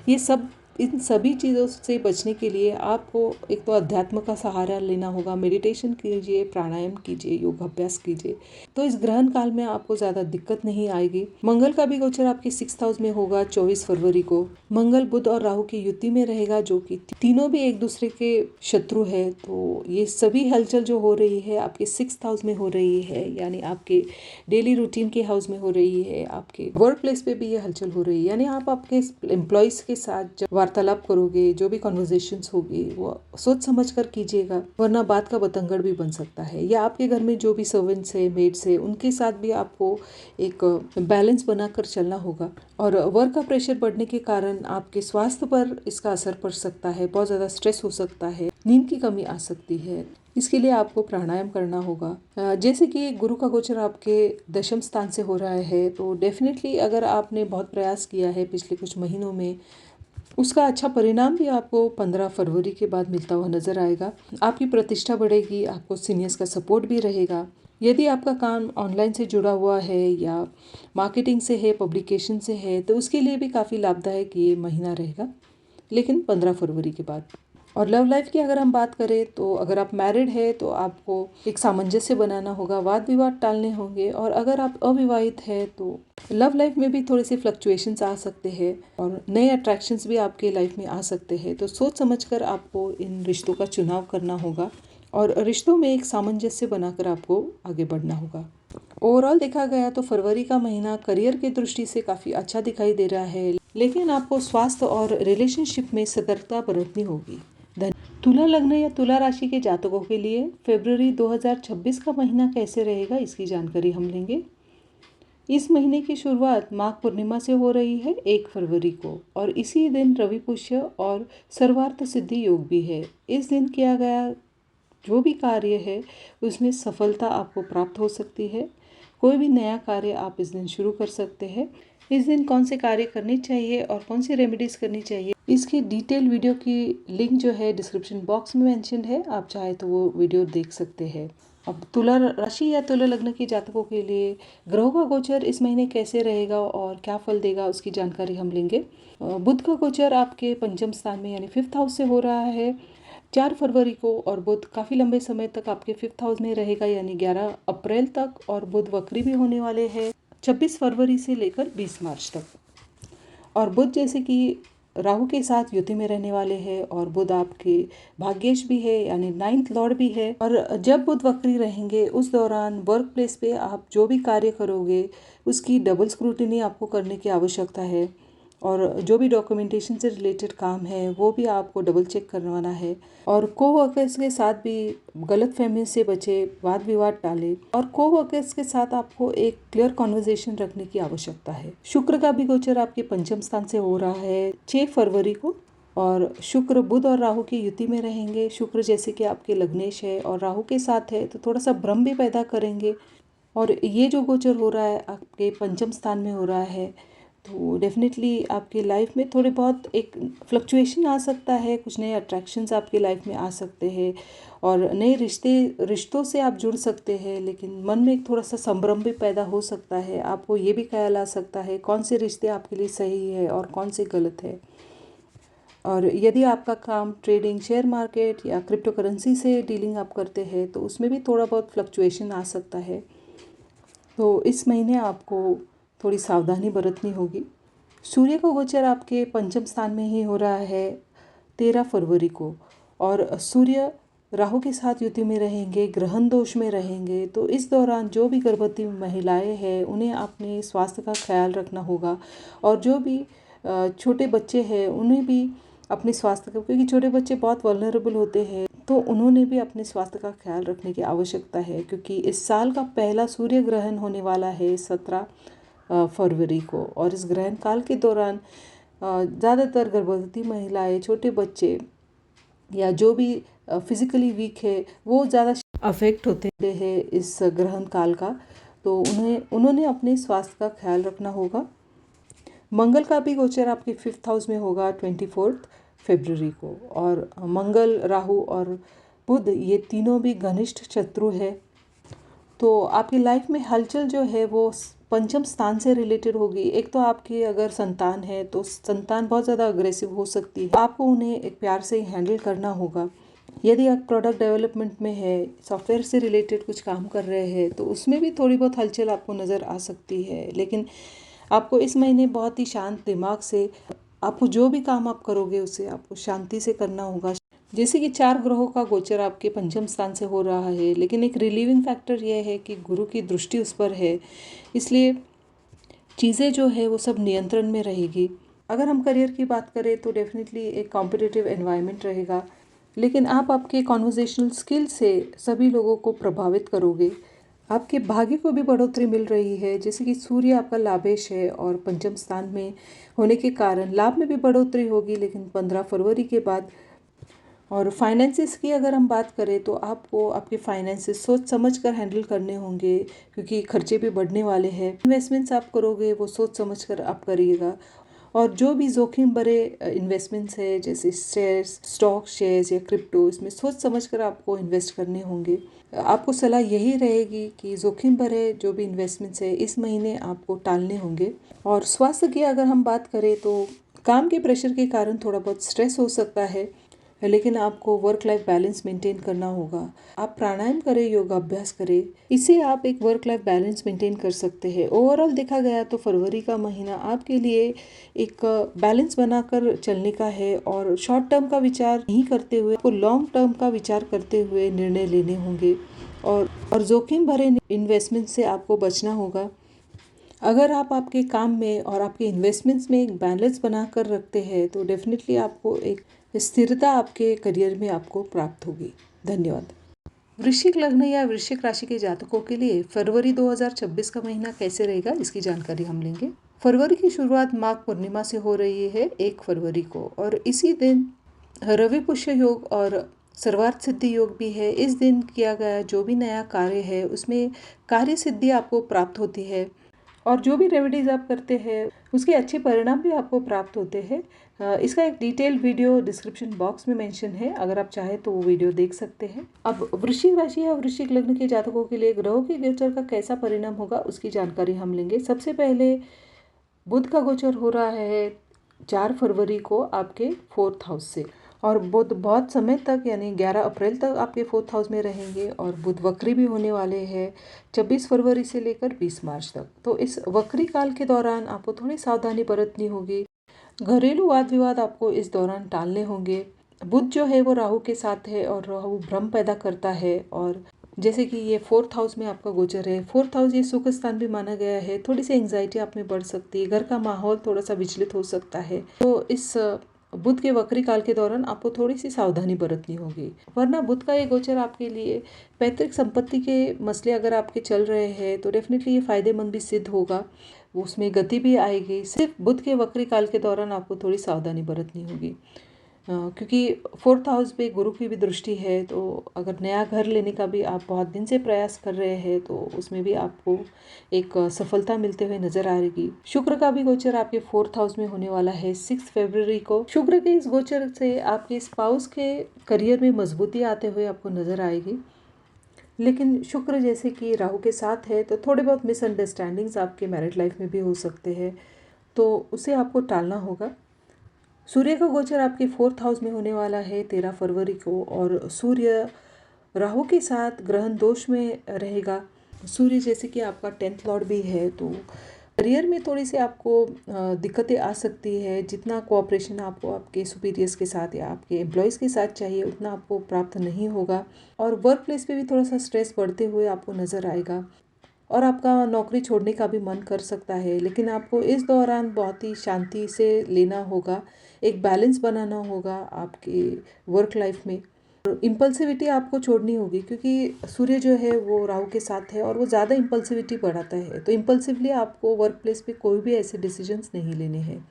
A: ये सब इन सभी चीज़ों से बचने के लिए आपको एक तो अध्यात्म का सहारा लेना होगा, मेडिटेशन कीजिए, प्राणायाम कीजिए, योग अभ्यास कीजिए, तो इस ग्रहण काल में आपको ज़्यादा दिक्कत नहीं आएगी। मंगल का भी गोचर आपके 6th हाउस में होगा 24 फरवरी को। मंगल बुध और राहु की युति में रहेगा, जो कि तीनों भी एक दूसरे के शत्रु है। तो ये सभी हलचल जो हो रही है आपके 6th हाउस में हो रही है, यानी आपके डेली रूटीन के हाउस में हो रही है, आपके वर्क प्लेस पे भी ये हलचल हो रही है। यानी आप आपके एम्प्लॉयज के साथ जब वार्तालाप करोगे, जो भी कन्वर्सेशंस होगी वो सोच समझ कर कीजिएगा, वरना बात का बतंगड़ भी बन सकता है। या आपके घर में जो भी सर्वेंट्स है, मेड्स है, उनके साथ भी आपको एक बैलेंस बनाकर चलना होगा। और वर्क का प्रेशर बढ़ने के कारण आपके स्वास्थ्य पर इसका असर पड़ सकता है, बहुत ज़्यादा स्ट्रेस हो सकता है, नींद की कमी आ सकती है। इसके लिए आपको प्राणायाम करना होगा। जैसे कि गुरु का गोचर आपके दशम स्थान से हो रहा है, तो डेफिनेटली अगर आपने बहुत प्रयास किया है पिछले कुछ महीनों में, उसका अच्छा परिणाम भी आपको 15 फरवरी के बाद मिलता हुआ नजर आएगा। आपकी प्रतिष्ठा बढ़ेगी, आपको सीनियर्स का सपोर्ट भी रहेगा। यदि आपका काम ऑनलाइन से जुड़ा हुआ है या मार्केटिंग से है, पब्लिकेशन से है, तो उसके लिए भी काफ़ी लाभदायक ये महीना रहेगा, लेकिन 15 फरवरी के बाद। और लव लाइफ की अगर हम बात करें तो अगर आप मैरिड है तो आपको एक सामंजस्य बनाना होगा, वाद विवाद टालने होंगे। और अगर आप अविवाहित है तो लव लाइफ में भी थोड़े से फ्लक्चुएशंस आ सकते हैं और नए अट्रैक्शंस भी आपके लाइफ में आ सकते हैं। तो सोच समझकर आपको इन रिश्तों का चुनाव करना होगा और रिश्तों में एक सामंजस्य बनाकर आपको आगे बढ़ना होगा। ओवरऑल देखा गया तो फरवरी का महीना करियर की दृष्टि से काफ़ी अच्छा दिखाई दे रहा है, लेकिन आपको स्वास्थ्य और रिलेशनशिप में सतर्कता बरतनी होगी। तुला लग्न या तुला राशि के जातकों के लिए फरवरी 2026 का महीना कैसे रहेगा, इसकी जानकारी हम लेंगे। इस महीने की शुरुआत माघ पूर्णिमा से हो रही है 1 फरवरी को, और इसी दिन रवि पुष्य और सर्वार्थ सिद्धि योग भी है। इस दिन किया गया जो भी कार्य है उसमें सफलता आपको प्राप्त हो सकती है। कोई भी नया कार्य आप इस दिन शुरू कर सकते हैं। इस दिन कौन से कार्य करने चाहिए और कौन सी रेमेडीज करनी चाहिए, इसकी डिटेल वीडियो की लिंक जो है डिस्क्रिप्शन बॉक्स में मेंशन है, आप चाहे तो वो वीडियो देख सकते हैं। अब तुला राशि या तुला लग्न के जातकों के लिए ग्रहों का गोचर इस महीने कैसे रहेगा और क्या फल देगा, उसकी जानकारी हम लेंगे। बुध का गोचर आपके पंचम स्थान में यानी 5th हाउस से हो रहा है 4 फरवरी को, और बुध काफ़ी लंबे समय तक आपके 5th हाउस में रहेगा यानी 11 अप्रैल तक। और बुध वक्री भी होने वाले हैं 26 फरवरी से लेकर 20 मार्च तक। और बुध जैसे कि राहु के साथ युति में रहने वाले हैं, और बुध आपके भाग्येश भी है यानी 9th लॉर्ड भी है। और जब बुध वक्री रहेंगे उस दौरान वर्क प्लेस पे आप जो भी कार्य करोगे उसकी डबल स्क्रूटिनी आपको करने की आवश्यकता है, और जो भी डॉक्यूमेंटेशन से रिलेटेड काम है वो भी आपको डबल चेक करवाना है। और कोवर्कर्स के साथ भी गलतफहमी से बचे, वाद विवाद टाले, और कोवर्कर्स के साथ आपको एक क्लियर कॉन्वर्जेशन रखने की आवश्यकता है। शुक्र का भी गोचर आपके पंचम स्थान से हो रहा है 6 फरवरी को, और शुक्र बुध और राहु की युति में रहेंगे। शुक्र जैसे कि आपके लग्नेश है और राहु के साथ है तो थोड़ा सा भ्रम भी पैदा करेंगे। और ये जो गोचर हो रहा है आपके पंचम स्थान में हो रहा है, तो डेफिनेटली आपकी लाइफ में थोड़े बहुत एक फ्लक्चुएशन आ सकता है, कुछ नए अट्रैक्शंस आपकी लाइफ में आ सकते हैं और नए रिश्तों से आप जुड़ सकते हैं, लेकिन मन में एक थोड़ा सा संभ्रम भी पैदा हो सकता है। आपको ये भी ख्याल आ सकता है कौन से रिश्ते आपके लिए सही है और कौन से गलत है। और यदि आपका काम ट्रेडिंग, शेयर मार्केट या क्रिप्टो करेंसी से डीलिंग आप करते हैं तो उसमें भी थोड़ा बहुत फ्लक्चुएशन आ सकता है। तो इस महीने आपको थोड़ी सावधानी बरतनी होगी। सूर्य का गोचर आपके पंचम स्थान में ही हो रहा है 13 फरवरी को, और सूर्य राहु के साथ युति में रहेंगे, ग्रहण दोष में रहेंगे। तो इस दौरान जो भी गर्भवती महिलाएं हैं उन्हें अपने स्वास्थ्य का ख्याल रखना होगा, और जो भी छोटे बच्चे हैं उन्हें भी अपने स्वास्थ्य का, क्योंकि छोटे बच्चे बहुत वल्नरेबल होते हैं, तो उन्होंने भी अपने स्वास्थ्य का ख्याल रखने की आवश्यकता है। क्योंकि इस साल का पहला सूर्य ग्रहण होने वाला है 17 फरवरी को, और इस ग्रहण काल के दौरान ज़्यादातर गर्भवती महिलाएं, छोटे बच्चे या जो भी फिज़िकली वीक है वो ज़्यादा अफेक्ट होते हैं इस ग्रहण काल का। तो उन्होंने अपने स्वास्थ्य का ख्याल रखना होगा। मंगल का भी गोचर आपके 5th हाउस में होगा 24 फरवरी को, और मंगल, राहु और बुध ये तीनों भी घनिष्ठ शत्रु है। तो आपकी लाइफ में हलचल जो है वो पंचम स्थान से रिलेटेड होगी। एक तो आपकी अगर संतान है तो संतान बहुत ज़्यादा अग्रेसिव हो सकती है, आपको उन्हें एक प्यार से हैंडल करना होगा। यदि आप प्रोडक्ट डेवलपमेंट में है, सॉफ्टवेयर से रिलेटेड कुछ काम कर रहे हैं, तो उसमें भी थोड़ी बहुत हलचल आपको नज़र आ सकती है। लेकिन आपको इस महीने बहुत ही शांत दिमाग से, आपको जो भी काम आप करोगे उसे आपको शांति से करना होगा। जैसे कि 4 ग्रहों का गोचर आपके पंचम स्थान से हो रहा है, लेकिन एक रिलीविंग फैक्टर यह है कि गुरु की दृष्टि उस पर है, इसलिए चीज़ें जो है वो सब नियंत्रण में रहेगी। अगर हम करियर की बात करें तो डेफिनेटली एक कॉम्पिटिटिव एनवायरनमेंट रहेगा, लेकिन आप आपके कॉन्वर्जेशनल स्किल से सभी लोगों को प्रभावित करोगे। आपके भाग्य को भी बढ़ोतरी मिल रही है, जैसे कि सूर्य आपका लाभेश है और पंचम स्थान में होने के कारण लाभ में भी बढ़ोतरी होगी, लेकिन 15 फरवरी के बाद। और फाइनेंसिस की अगर हम बात करें तो आपको आपके फाइनेंसिस सोच समझ कर हैंडल करने होंगे, क्योंकि खर्चे भी बढ़ने वाले हैं। इन्वेस्टमेंट्स आप करोगे वो सोच समझ कर आप करिएगा, और जो भी जोखिम भरे इन्वेस्टमेंट्स है जैसे शेयर्स, स्टॉक शेयर्स या क्रिप्टो, इसमें सोच समझ कर आपको इन्वेस्ट करने होंगे। आपको सलाह यही रहेगी कि जोखिम भरे जो भी इन्वेस्टमेंट्स है इस महीने आपको टालने होंगे। और स्वास्थ्य की अगर हम बात करें तो काम के प्रेशर के कारण थोड़ा बहुत स्ट्रेस हो सकता है, लेकिन आपको वर्क लाइफ बैलेंस मेंटेन करना होगा। आप प्राणायाम करें, योगा अभ्यास करें, इससे आप एक वर्क लाइफ बैलेंस मेंटेन कर सकते हैं। ओवरऑल देखा गया तो फरवरी का महीना आपके लिए एक बैलेंस बनाकर चलने का है, और शॉर्ट टर्म का विचार नहीं करते हुए आपको लॉन्ग टर्म का विचार करते हुए निर्णय लेने होंगे, और जोखिम भरे इन्वेस्टमेंट से आपको बचना होगा। अगर आप आपके काम में और आपके इन्वेस्टमेंट्स में एक बैलेंस बनाकर रखते हैं तो डेफिनेटली आपको एक स्थिरता आपके करियर में आपको प्राप्त होगी। धन्यवाद। वृश्चिक लग्न या वृश्चिक राशि के जातकों के लिए फरवरी 2026 का महीना कैसे रहेगा, इसकी जानकारी हम लेंगे। फरवरी की शुरुआत माघ पूर्णिमा से हो रही है 1 फरवरी को, और इसी दिन रवि पुष्य योग और सर्वार्थ सिद्धि योग भी है। इस दिन किया गया जो भी नया कार्य है उसमें कार्य सिद्धि आपको प्राप्त होती है, और जो भी रेमेडीज आप करते हैं उसके अच्छे परिणाम भी आपको प्राप्त होते हैं। इसका एक डिटेल्ड वीडियो डिस्क्रिप्शन बॉक्स में मेंशन है, अगर आप चाहें तो वो वीडियो देख सकते हैं। अब वृश्चिक राशि या वृश्चिक लग्न के जातकों के लिए ग्रहों के गोचर का कैसा परिणाम होगा उसकी जानकारी हम लेंगे। सबसे पहले बुध का गोचर हो रहा है 4 फरवरी को आपके 4th हाउस से, और बुध बहुत समय तक यानी 11 अप्रैल तक आपके 4th हाउस में रहेंगे, और बुध वक्री भी होने वाले हैं 26 फरवरी से लेकर 20 मार्च तक। तो इस वक्री काल के दौरान आपको थोड़ी सावधानी बरतनी होगी। घरेलू वाद विवाद आपको इस दौरान टालने होंगे। बुध जो है वो राहु के साथ है, और राहु भ्रम पैदा करता है, और जैसे कि ये 4th हाउस में आपका गोचर है, 4th हाउस ये सुख स्थान भी माना गया है। थोड़ी सी एंग्जाइटी आप में बढ़ सकती है, घर का माहौल थोड़ा सा विचलित हो सकता है। तो इस बुध के वक्री काल के दौरान आपको थोड़ी सी सावधानी बरतनी होगी, वरना बुध का ये गोचर आपके लिए पैतृक संपत्ति के मसले अगर आपके चल रहे हैं तो डेफिनेटली ये फायदेमंद भी सिद्ध होगा, उसमें गति भी आएगी। सिर्फ बुध के वक्री काल के दौरान आपको थोड़ी सावधानी बरतनी होगी, क्योंकि 4th हाउस पे गुरु की भी दृष्टि है। तो अगर नया घर लेने का भी आप बहुत दिन से प्रयास कर रहे हैं तो उसमें भी आपको एक सफलता मिलते हुए नजर आएगी। शुक्र का भी गोचर आपके 4th हाउस में होने वाला है 6 फरवरी को। शुक्र के इस गोचर से आपके स्पाउस के करियर में मजबूती आते हुए आपको नजर आएगी, लेकिन शुक्र जैसे कि राहु के साथ है तो थोड़े बहुत मिसअंडरस्टैंडिंग्स आपके मैरिड लाइफ में भी हो सकते हैं, तो उसे आपको टालना होगा। सूर्य का गोचर आपके 4th हाउस में होने वाला है 13 फरवरी को, और सूर्य राहु के साथ ग्रहण दोष में रहेगा। सूर्य जैसे कि आपका 10th लॉर्ड भी है, तो करियर में थोड़ी सी आपको दिक्कतें आ सकती है। जितना कोऑपरेशन आपको आपके सुपीरियर्स के साथ या आपके एम्प्लॉयज़ के साथ चाहिए उतना आपको प्राप्त नहीं होगा, और वर्क प्लेस पे भी थोड़ा सा स्ट्रेस बढ़ते हुए आपको नज़र आएगा, और आपका नौकरी छोड़ने का भी मन कर सकता है। लेकिन आपको इस दौरान बहुत ही शांति से लेना होगा, एक बैलेंस बनाना होगा आपकी वर्क लाइफ में। इम्पल्सिविटी आपको छोड़नी होगी, क्योंकि सूर्य जो है वो राहु के साथ है और वो ज़्यादा इम्पल्सिविटी बढ़ाता है। तो इम्पल्सिवली आपको वर्क प्लेस पे कोई भी ऐसे डिसीजंस नहीं लेने हैं।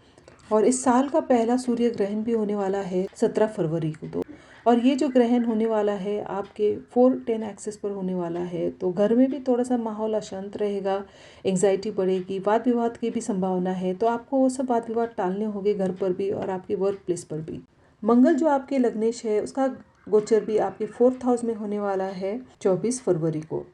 A: और इस साल का पहला सूर्य ग्रहण भी होने वाला है 17 फरवरी को। तो और ये जो ग्रहण होने वाला है आपके 4-10 एक्सिस पर होने वाला है, तो घर में भी थोड़ा सा माहौल अशांत रहेगा, एंग्जाइटी बढ़ेगी, वाद विवाद की भी संभावना है। तो आपको वो सब वाद विवाद टालने होंगे घर पर भी और आपके वर्क प्लेस पर भी। मंगल जो आपके लग्नेश है उसका गोचर भी आपके 4th हाउस में होने वाला है 24 फरवरी को।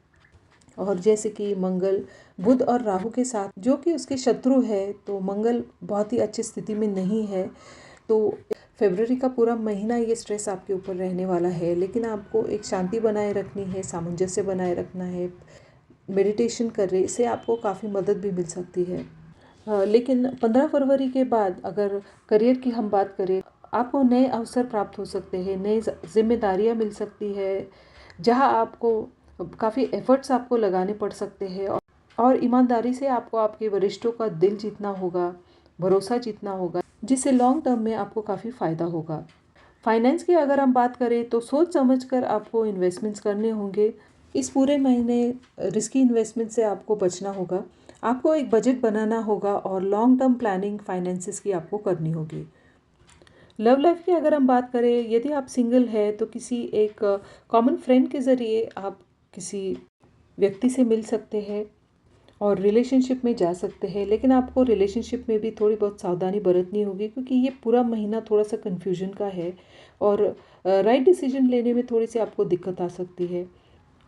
A: और जैसे कि मंगल बुध और राहु के साथ जो कि उसके शत्रु है, तो मंगल बहुत ही अच्छी स्थिति में नहीं है। तो फरवरी का पूरा महीना ये स्ट्रेस आपके ऊपर रहने वाला है, लेकिन आपको एक शांति बनाए रखनी है, सामंजस्य बनाए रखना है, मेडिटेशन कर रहे, इससे आपको काफ़ी मदद भी मिल सकती है। लेकिन 15 फरवरी के बाद अगर करियर की हम बात करें, आपको नए अवसर प्राप्त हो सकते हैं, नई जिम्मेदारियां मिल सकती है, जहां आपको काफ़ी एफर्ट्स आपको लगाने पड़ सकते हैं, और ईमानदारी से आपको आपके वरिष्ठों का दिल जीतना होगा, भरोसा जीतना होगा, जिससे लॉन्ग टर्म में आपको काफ़ी फ़ायदा होगा। फाइनेंस की अगर हम बात करें तो सोच समझकर आपको इन्वेस्टमेंट्स करने होंगे। इस पूरे महीने रिस्की इन्वेस्टमेंट से आपको बचना होगा। आपको एक बजट बनाना होगा और लॉन्ग टर्म प्लानिंग फाइनेंसिस की आपको करनी होगी। लव लाइफ की अगर हम बात करें, यदि आप सिंगल है तो किसी एक कॉमन फ्रेंड के ज़रिए आप किसी व्यक्ति से मिल सकते हैं और रिलेशनशिप में जा सकते हैं। लेकिन आपको रिलेशनशिप में भी थोड़ी बहुत सावधानी बरतनी होगी, क्योंकि ये पूरा महीना थोड़ा सा कन्फ्यूजन का है, और राइट डिसीजन लेने में थोड़ी सी आपको दिक्कत आ सकती है।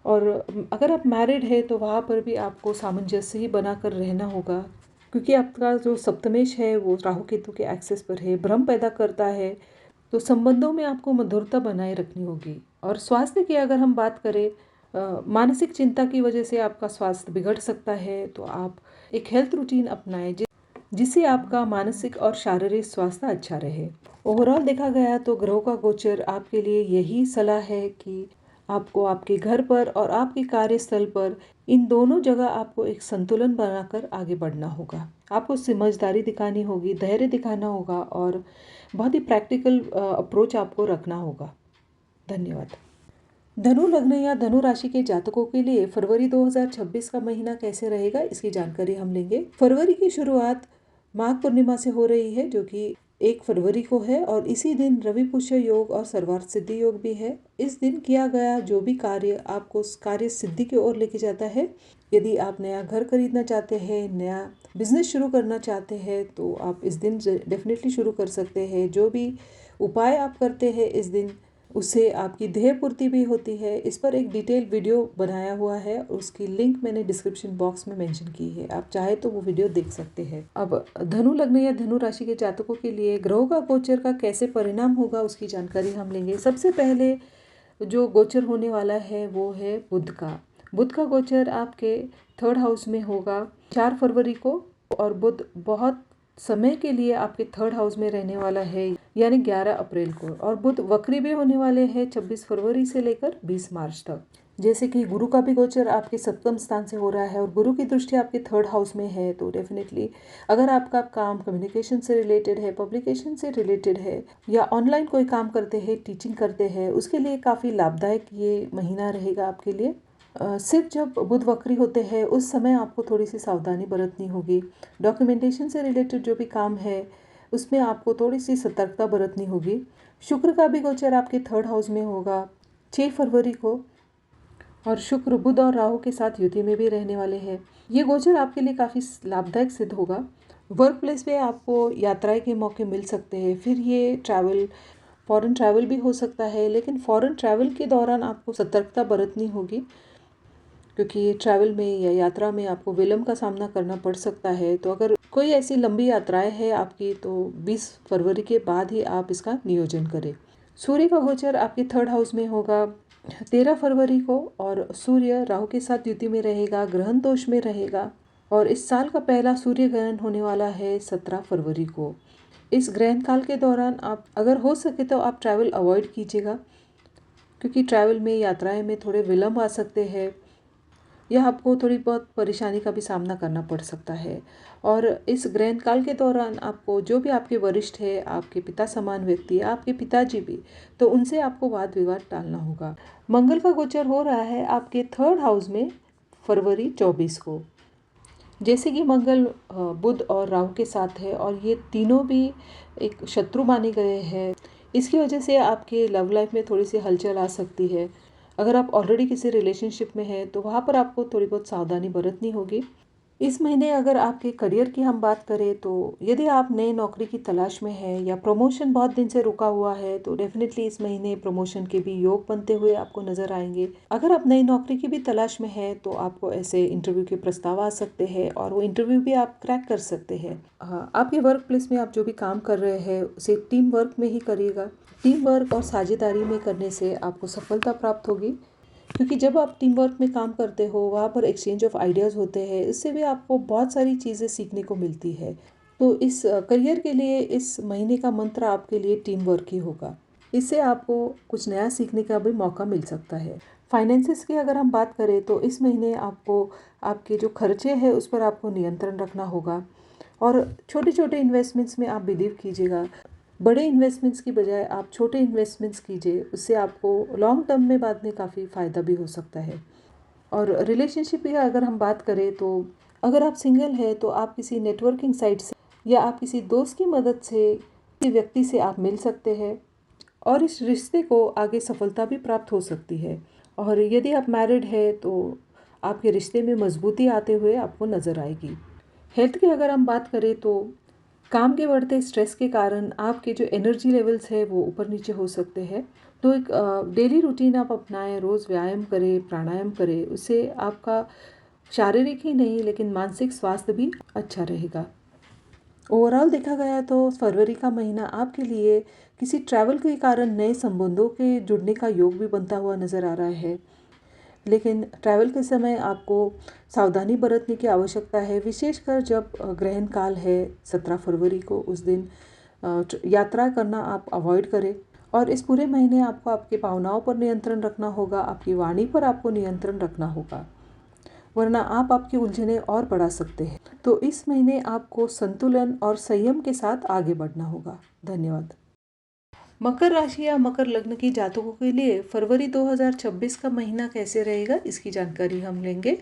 A: और अगर आप मैरिड है तो वहाँ पर भी आपको सामंजस्य ही बनाकर रहना होगा, क्योंकि आपका जो सप्तमेश है वो राहु केतु के एक्सेस पर है, भ्रम पैदा करता है। तो संबंधों में आपको मधुरता बनाए रखनी होगी। और स्वास्थ्य की अगर हम बात करें, मानसिक चिंता की वजह से आपका स्वास्थ्य बिगड़ सकता है, तो आप एक हेल्थ रूटीन अपनाएं जिससे आपका मानसिक और शारीरिक स्वास्थ्य अच्छा रहे। ओवरऑल देखा गया तो ग्रहों का गोचर आपके लिए यही सलाह है कि आपको आपके घर पर और आपके कार्यस्थल पर, इन दोनों जगह आपको एक संतुलन बनाकर आगे बढ़ना होगा। आपको समझदारी दिखानी होगी, धैर्य दिखाना होगा, और बहुत ही प्रैक्टिकल अप्रोच आपको रखना होगा। धन्यवाद। धनु लग्न या धनु राशि के जातकों के लिए फरवरी 2026 का महीना कैसे रहेगा, इसकी जानकारी हम लेंगे। फरवरी की शुरुआत माघ पूर्णिमा से हो रही है, जो कि 1 फरवरी को है, और इसी दिन रवि पुष्य योग और सर्वार्थ सिद्धि योग भी है। इस दिन किया गया जो भी कार्य आपको कार्य सिद्धि की ओर लेके जाता है। यदि आप नया घर खरीदना चाहते हैं, नया बिजनेस शुरू करना चाहते हैं, तो आप इस दिन डेफिनेटली शुरू कर सकते हैं। जो भी उपाय आप करते हैं इस दिन, उससे आपकी ध्येय पूर्ति भी होती है। इस पर एक डिटेल वीडियो बनाया हुआ है, उसकी लिंक मैंने डिस्क्रिप्शन बॉक्स में मेंशन की है, आप चाहे तो वो वीडियो देख सकते हैं। अब धनु लग्न या धनु राशि के जातकों के लिए ग्रहों का गोचर का कैसे परिणाम होगा उसकी जानकारी हम लेंगे। सबसे पहले जो गोचर होने वाला है वो है बुध का। बुध का गोचर आपके 3rd हाउस में होगा 4 फरवरी को, और बुध बहुत समय के लिए आपके 3rd हाउस में रहने वाला है, यानी 11 अप्रैल को। और बुध वक्री भी होने वाले हैं 26 फरवरी से लेकर 20 मार्च तक। जैसे कि गुरु का भी गोचर आपके 7वें स्थान से हो रहा है, और गुरु की दृष्टि आपके 3rd हाउस में है। तो डेफिनेटली अगर आपका काम कम्युनिकेशन से रिलेटेड है, पब्लिकेशन से रिलेटेड है, या ऑनलाइन कोई काम करते हैं, टीचिंग करते हैं, उसके लिए काफ़ी लाभदायक ये महीना रहेगा आपके लिए। सिर्फ जब बुध वक्री होते हैं उस समय आपको थोड़ी सी सावधानी बरतनी होगी। डॉक्यूमेंटेशन से रिलेटेड जो भी काम है उसमें आपको थोड़ी सी सतर्कता बरतनी होगी। शुक्र का भी गोचर आपके 3rd हाउस में होगा 6 फरवरी को, और शुक्र बुध और राहु के साथ युति में भी रहने वाले हैं। ये गोचर आपके लिए काफ़ी लाभदायक सिद्ध होगा। वर्क प्लेस पे आपको यात्राएं के मौके मिल सकते हैं। फिर ये फॉरेन ट्रैवल भी हो सकता है, लेकिन फॉरेन ट्रैवल के दौरान आपको सतर्कता बरतनी होगी। क्योंकि ये ट्रैवल में या यात्रा में आपको विलम्ब का सामना करना पड़ सकता है। तो अगर कोई ऐसी लंबी यात्राएं हैं आपकी, तो 20 फरवरी के बाद ही आप इसका नियोजन करें। सूर्य का गोचर आपके 3rd हाउस में होगा 13 फरवरी को, और सूर्य राहु के साथ युति में रहेगा, ग्रहण दोष में रहेगा। और इस साल का पहला सूर्य ग्रहण होने वाला है 17 फरवरी को। इस ग्रहण काल के दौरान आप अगर हो सके तो आप ट्रैवल अवॉइड कीजिएगा, क्योंकि ट्रैवल में यात्राएं में थोड़े विलम्ब आ सकते हैं या आपको थोड़ी बहुत परेशानी का भी सामना करना पड़ सकता है। और इस ग्रहण काल के दौरान आपको जो भी आपके वरिष्ठ है, आपके पिता समान व्यक्ति, आपके पिताजी भी, तो उनसे आपको वाद विवाद टालना होगा। मंगल का गोचर हो रहा है आपके 3rd हाउस में फरवरी 24 को। जैसे कि मंगल बुध और राहु के साथ है और ये तीनों भी एक शत्रु माने गए हैं, इसकी वजह से आपके लव लाइफ में थोड़ी सी हलचल आ सकती है। अगर आप ऑलरेडी किसी रिलेशनशिप में हैं तो वहाँ पर आपको थोड़ी बहुत सावधानी बरतनी होगी। इस महीने अगर आपके करियर की हम बात करें तो यदि आप नई नौकरी की तलाश में हैं या प्रमोशन बहुत दिन से रुका हुआ है, तो डेफिनेटली इस महीने प्रमोशन के भी योग बनते हुए आपको नजर आएंगे। अगर आप नई नौकरी की भी तलाश में हैं तो आपको ऐसे इंटरव्यू के प्रस्ताव आ सकते हैं और वो इंटरव्यू भी आप क्रैक कर सकते हैं। आपके वर्क प्लेस में आप जो भी काम कर रहे हैं उसे टीम वर्क में ही करिएगा। टीम वर्क और साझेदारी में करने से आपको सफलता प्राप्त होगी, क्योंकि जब आप टीम वर्क में काम करते हो वहाँ पर एक्सचेंज ऑफ आइडियाज़ होते हैं, इससे भी आपको बहुत सारी चीज़ें सीखने को मिलती है। तो इस करियर के लिए इस महीने का मंत्र आपके लिए टीम वर्क ही होगा। इससे आपको कुछ नया सीखने का भी मौका मिल सकता है। फाइनेंसिस की अगर हम बात करें तो इस महीने आपको आपके जो खर्चे हैं उस पर आपको नियंत्रण रखना होगा और छोटे छोटे इन्वेस्टमेंट्स में आप बिलीव कीजिएगा। बड़े इन्वेस्टमेंट्स की बजाय आप छोटे इन्वेस्टमेंट्स कीजिए, उससे आपको लॉन्ग टर्म में बाद में काफ़ी फ़ायदा भी हो सकता है। और रिलेशनशिप की अगर हम बात करें तो अगर आप सिंगल है तो आप किसी नेटवर्किंग साइट से या आप किसी दोस्त की मदद से किसी व्यक्ति से आप मिल सकते हैं और इस रिश्ते को आगे सफलता भी प्राप्त हो सकती है। और यदि आप मैरिड है तो आपके रिश्ते में मजबूती आते हुए आपको नज़र आएगी। हेल्थ की अगर हम बात करें तो काम के बढ़ते स्ट्रेस के कारण आपके जो एनर्जी लेवल्स है वो ऊपर नीचे हो सकते हैं। तो एक डेली रूटीन आप अपनाएं, रोज़ व्यायाम करें, प्राणायाम करें, उससे आपका शारीरिक ही नहीं लेकिन मानसिक स्वास्थ्य भी अच्छा रहेगा। ओवरऑल देखा गया तो फरवरी का महीना आपके लिए किसी ट्रैवल के कारण नए संबंधों के जुड़ने का योग भी बनता हुआ नज़र आ रहा है, लेकिन ट्रैवल के समय आपको सावधानी बरतने की आवश्यकता है, विशेषकर जब ग्रहण काल है 17 फरवरी को। उस दिन यात्रा करना आप अवॉइड करें और इस पूरे महीने आपको आपकी भावनाओं पर नियंत्रण रखना होगा, आपकी वाणी पर आपको नियंत्रण रखना होगा, वरना आप आपकी उलझनें और बढ़ा सकते हैं। तो इस महीने आपको संतुलन और संयम के साथ आगे बढ़ना होगा। धन्यवाद। मकर राशि या मकर लग्न की जातकों के लिए फरवरी 2026 का महीना कैसे रहेगा, इसकी जानकारी हम लेंगे।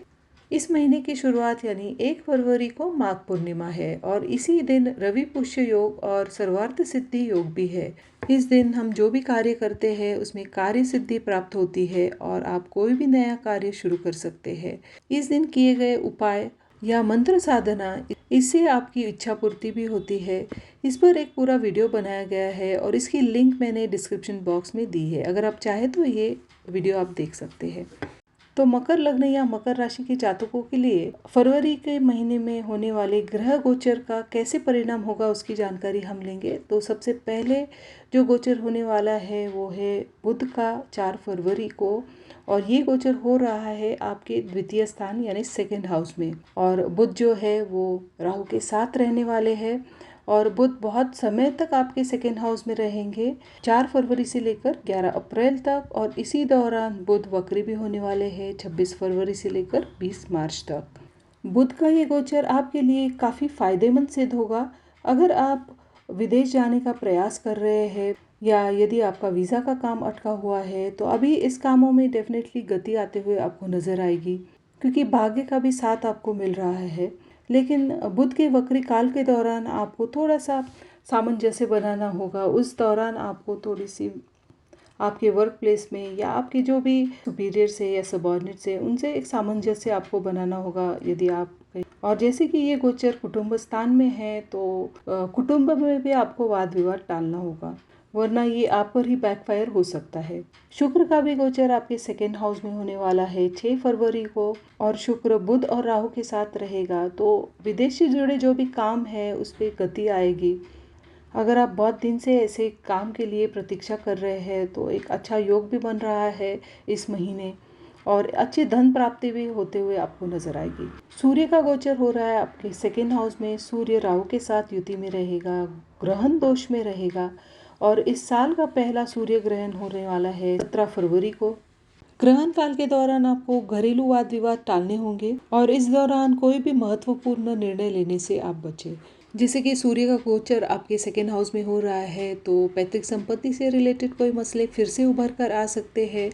A: इस महीने की शुरुआत यानी 1 फरवरी को माघ पूर्णिमा है और इसी दिन रवि पुष्य योग और सर्वार्थ सिद्धि योग भी है। इस दिन हम जो भी कार्य करते हैं उसमें कार्य सिद्धि प्राप्त होती है और आप कोई भी नया कार्य शुरू कर सकते हैं। इस दिन किए गए उपाय या मंत्र साधना, इससे आपकी इच्छा पूर्ति भी होती है। इस पर एक पूरा वीडियो बनाया गया है और इसकी लिंक मैंने डिस्क्रिप्शन बॉक्स में दी है, अगर आप चाहें तो ये वीडियो आप देख सकते हैं। तो मकर लग्न या मकर राशि के जातकों के लिए फरवरी के महीने में होने वाले ग्रह गोचर का कैसे परिणाम होगा उसकी जानकारी हम लेंगे। तो सबसे पहले जो गोचर होने वाला है वो है बुध का 4 फरवरी को, और ये गोचर हो रहा है आपके द्वितीय स्थान यानी 2nd हाउस में। और बुध जो है वो राहु के साथ रहने वाले हैं और बुध बहुत समय तक आपके 2nd हाउस में रहेंगे, 4 फरवरी से लेकर 11 अप्रैल तक। और इसी दौरान बुध वक्री भी होने वाले हैं 26 फरवरी से लेकर 20 मार्च तक। बुध का ये गोचर आपके लिए काफ़ी फायदेमंद सिद्ध होगा अगर आप विदेश जाने का प्रयास कर रहे हैं या यदि आपका वीज़ा का काम अटका हुआ है, तो अभी इस कामों में डेफिनेटली गति आते हुए आपको नज़र आएगी, क्योंकि भाग्य का भी साथ आपको मिल रहा है। लेकिन बुध के वक्री काल के दौरान आपको थोड़ा सा सामंजस्य बनाना होगा। उस दौरान आपको थोड़ी सी आपके वर्क प्लेस में या आपके जो भी सुपीरियर्स है या सबॉर्डिनेट्स है उनसे एक सामंजस्य आपको बनाना होगा यदि आप। और जैसे कि ये गोचर कुटुंब स्थान में है तो कुटुंब में भी आपको वाद विवाद टालना होगा। वरना ये आप पर ही बैकफायर हो सकता है। शुक्र का भी गोचर आपके सेकेंड हाउस में होने वाला है 6 फरवरी को, और शुक्र बुध और राहु के साथ रहेगा, तो विदेश से जुड़े जो भी काम है उस पर गति आएगी। अगर आप बहुत दिन से ऐसे काम के लिए प्रतीक्षा कर रहे हैं तो एक अच्छा योग भी बन रहा है इस महीने, और अच्छी धन प्राप्ति भी होते हुए आपको नजर आएगी। सूर्य का गोचर हो रहा है आपके सेकेंड हाउस में। सूर्य राहु के साथ युति में रहेगा, ग्रहण दोष में रहेगा, और इस साल का पहला सूर्य ग्रहण होने वाला है 17 फरवरी को। ग्रहण काल के दौरान आपको घरेलू वाद विवाद टालने होंगे, और इस दौरान कोई भी महत्वपूर्ण निर्णय लेने से आप बचें। जैसे कि सूर्य का गोचर आपके सेकेंड हाउस में हो रहा है, तो पैतृक संपत्ति से रिलेटेड कोई मसले फिर से उभर कर आ सकते हैं,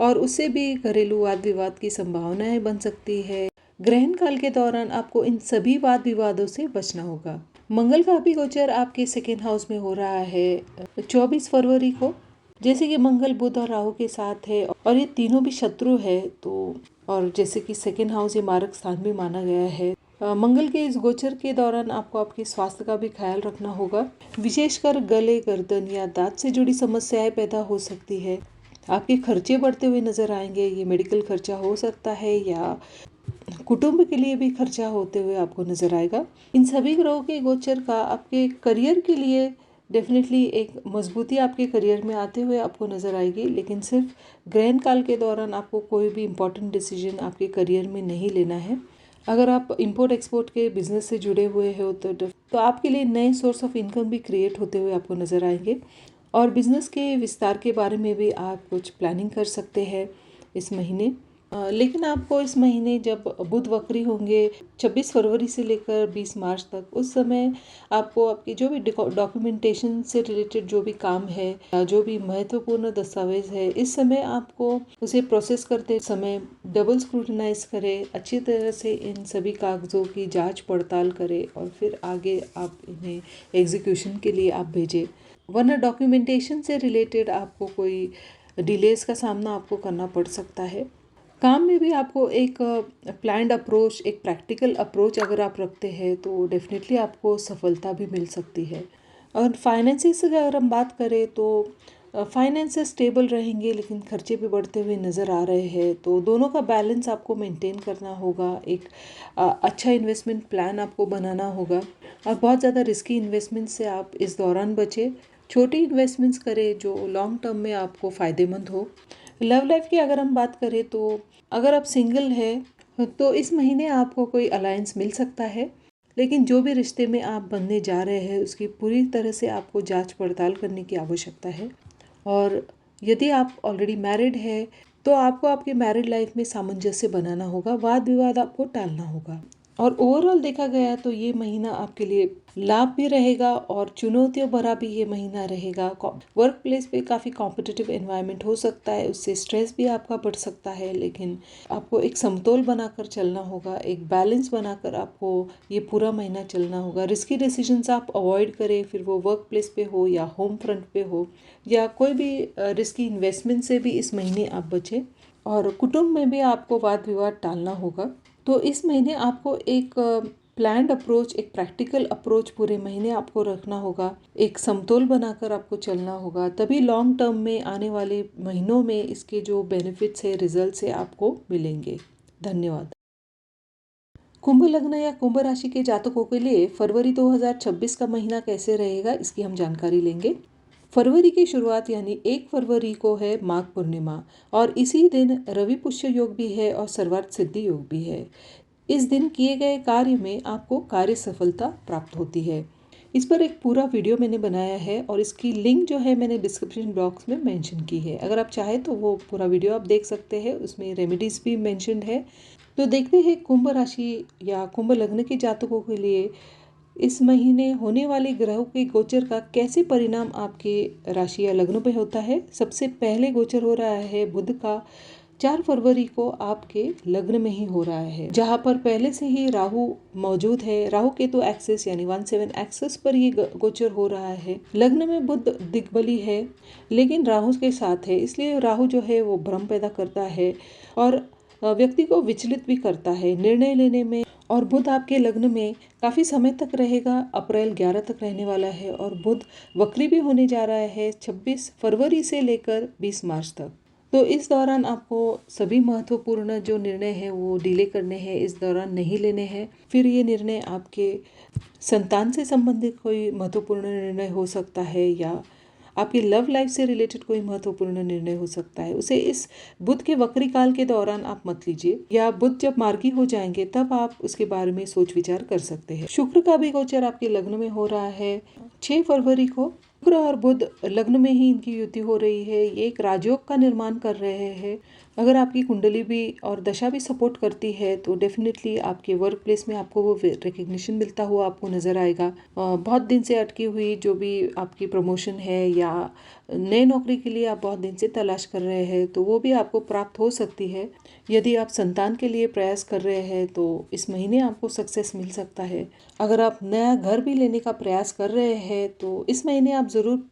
A: और उससे भी घरेलू वाद विवाद की संभावनाएं बन सकती है। ग्रहण काल के दौरान आपको इन सभी वाद विवादों से बचना होगा। मंगल का भी गोचर आपके सेकेंड हाउस में हो रहा है 24 फरवरी को। जैसे कि मंगल बुध और राहु के साथ है, और ये तीनों भी शत्रु है, तो और जैसे कि सेकेंड हाउस ये मारक स्थान भी माना गया है। मंगल के इस गोचर के दौरान आपको आपके स्वास्थ्य का भी ख्याल रखना होगा। विशेषकर गले, गर्दन या दांत से जुड़ी समस्याएं पैदा हो सकती है। आपके खर्चे बढ़ते हुए नजर आएंगे। ये मेडिकल खर्चा हो सकता है या कुटुंब के लिए भी खर्चा होते हुए आपको नजर आएगा। इन सभी ग्रहों के गोचर का आपके करियर के लिए डेफिनेटली एक मजबूती आपके करियर में आते हुए आपको नजर आएगी, लेकिन सिर्फ ग्रहण काल के दौरान आपको कोई भी इम्पोर्टेंट डिसीजन आपके करियर में नहीं लेना है। अगर आप इंपोर्ट एक्सपोर्ट के बिजनेस से जुड़े हुए हो तो आपके लिए नए सोर्स ऑफ इनकम भी क्रिएट होते हुए आपको नजर आएंगे, और बिजनेस के विस्तार के बारे में भी आप कुछ प्लानिंग कर सकते हैं इस महीने। लेकिन आपको इस महीने जब बुध वक्री होंगे 26 फरवरी से लेकर 20 मार्च तक, उस समय आपको आपकी जो भी डॉक्यूमेंटेशन से रिलेटेड जो भी काम है या जो भी महत्वपूर्ण दस्तावेज है, इस समय आपको उसे प्रोसेस करते समय डबल स्क्रूटिनाइज करें, अच्छी तरह से इन सभी कागज़ों की जांच पड़ताल करें, और फिर आगे आप इन्हें एग्जीक्यूशन के लिए आप भेजें। वरना डॉक्यूमेंटेशन से रिलेटेड आपको कोई डिलेज का सामना आपको करना पड़ सकता है। काम में भी आपको एक प्लान्ड अप्रोच, एक प्रैक्टिकल अप्रोच अगर आप रखते हैं तो डेफिनेटली आपको सफलता भी मिल सकती है। और फाइनेंसिस की अगर हम बात करें तो फाइनेंसेस स्टेबल रहेंगे, लेकिन खर्चे भी बढ़ते हुए नज़र आ रहे हैं, तो दोनों का बैलेंस आपको मेंटेन करना होगा। एक अच्छा इन्वेस्टमेंट प्लान आपको बनाना होगा, और बहुत ज़्यादा रिस्की इन्वेस्टमेंट से आप इस दौरान बचें। छोटी इन्वेस्टमेंट्स करें जो लॉन्ग टर्म में आपको फ़ायदेमंद हो। लव लाइफ की अगर हम बात करें तो अगर आप सिंगल है तो इस महीने आपको कोई अलायंस मिल सकता है, लेकिन जो भी रिश्ते में आप बनने जा रहे हैं उसकी पूरी तरह से आपको जांच पड़ताल करने की आवश्यकता है। और यदि आप ऑलरेडी मैरिड है तो आपको आपके मैरिड लाइफ में सामंजस्य बनाना होगा, वाद विवाद आपको टालना होगा। और ओवरऑल देखा गया तो ये महीना आपके लिए लाभ भी रहेगा और चुनौतियों भरा भी ये महीना रहेगा। वर्क प्लेस पे काफ़ी कॉम्पिटिटिव एनवायरनमेंट हो सकता है, उससे स्ट्रेस भी आपका बढ़ सकता है, लेकिन आपको एक समतोल बनाकर चलना होगा, एक बैलेंस बनाकर आपको ये पूरा महीना चलना होगा। रिस्की डिसीजंस आप अवॉइड करें, फिर वो वर्क प्लेस पे हो या होम फ्रंट पे हो या कोई भी रिस्की इन्वेस्टमेंट से भी इस महीने आप बचें। और कुटुंब में भी आपको वाद विवाद टालना होगा। तो इस महीने आपको एक प्लान्ड अप्रोच, एक प्रैक्टिकल अप्रोच पूरे महीने आपको रखना होगा, एक समतोल बनाकर आपको चलना होगा, तभी लॉन्ग टर्म में आने वाले महीनों में इसके जो बेनिफिट्स है, रिजल्ट्स है आपको मिलेंगे। धन्यवाद। कुंभ लग्न या कुंभ राशि के जातकों के लिए फरवरी 2026 का महीना कैसे रहेगा, इसकी हम जानकारी लेंगे। फरवरी की शुरुआत यानी 1 फरवरी को है माघ पूर्णिमा, और इसी दिन रवि पुष्य योग भी है और सर्वार्थ सिद्धि योग भी है। इस दिन किए गए कार्य में आपको कार्य सफलता प्राप्त होती है। इस पर एक पूरा वीडियो मैंने बनाया है और इसकी लिंक जो है मैंने डिस्क्रिप्शन बॉक्स में मेंशन की है। अगर आप चाहें तो वो पूरा वीडियो आप देख सकते हैं, उसमें रेमेडीज भी मेंशन्ड है। तो देखते हैं कुंभ राशि या कुंभ लग्न के जातकों के लिए इस महीने होने वाले ग्रहों के गोचर का कैसे परिणाम आपके राशि या लग्न पे होता है। सबसे पहले गोचर हो रहा है बुध का 4 फरवरी को आपके लग्न में ही हो रहा है, जहां पर पहले से ही राहु मौजूद है। राहु केतु एक्सेस यानी 17 एक्सेस पर ये गोचर हो रहा है। लग्न में बुध दिग्बली है लेकिन राहु के साथ है, इसलिए राहु जो है वो भ्रम पैदा करता है और व्यक्ति को विचलित भी करता है निर्णय लेने में और बुध आपके लग्न में काफ़ी समय तक रहेगा, अप्रैल 11 तक रहने वाला है और बुध वक्री भी होने जा रहा है 26 फरवरी से लेकर 20 मार्च तक। तो इस दौरान आपको सभी महत्वपूर्ण जो निर्णय हैं वो डिले करने हैं, इस दौरान नहीं लेने हैं। फिर ये निर्णय आपके संतान से संबंधित कोई महत्वपूर्ण निर्णय हो सकता है या आपकी लव लाइफ से रिलेटेड कोई महत्वपूर्ण निर्णय हो सकता है, उसे इस बुध के वक्री काल के दौरान आप मत लीजिए, या बुध जब मार्गी हो जाएंगे तब आप उसके बारे में सोच विचार कर सकते हैं। शुक्र का भी गोचर आपके लग्न में हो रहा है 6 फरवरी को। शुक्र और बुध लग्न में ही इनकी युति हो रही है, ये एक राजयोग का निर्माण कर रहे हैं। अगर आपकी कुंडली भी और दशा भी सपोर्ट करती है तो डेफिनेटली आपके वर्क प्लेस में आपको वो रिकग्निशन मिलता हुआ आपको नज़र आएगा। बहुत दिन से अटकी हुई जो भी आपकी प्रमोशन है या नए नौकरी के लिए आप बहुत दिन से तलाश कर रहे हैं तो वो भी आपको प्राप्त हो सकती है। यदि आप संतान के लिए प्रयास कर रहे हैं तो इस महीने आपको सक्सेस मिल सकता है। अगर आप नया घर भी लेने का प्रयास कर रहे हैं तो इस महीने आप ज़रूर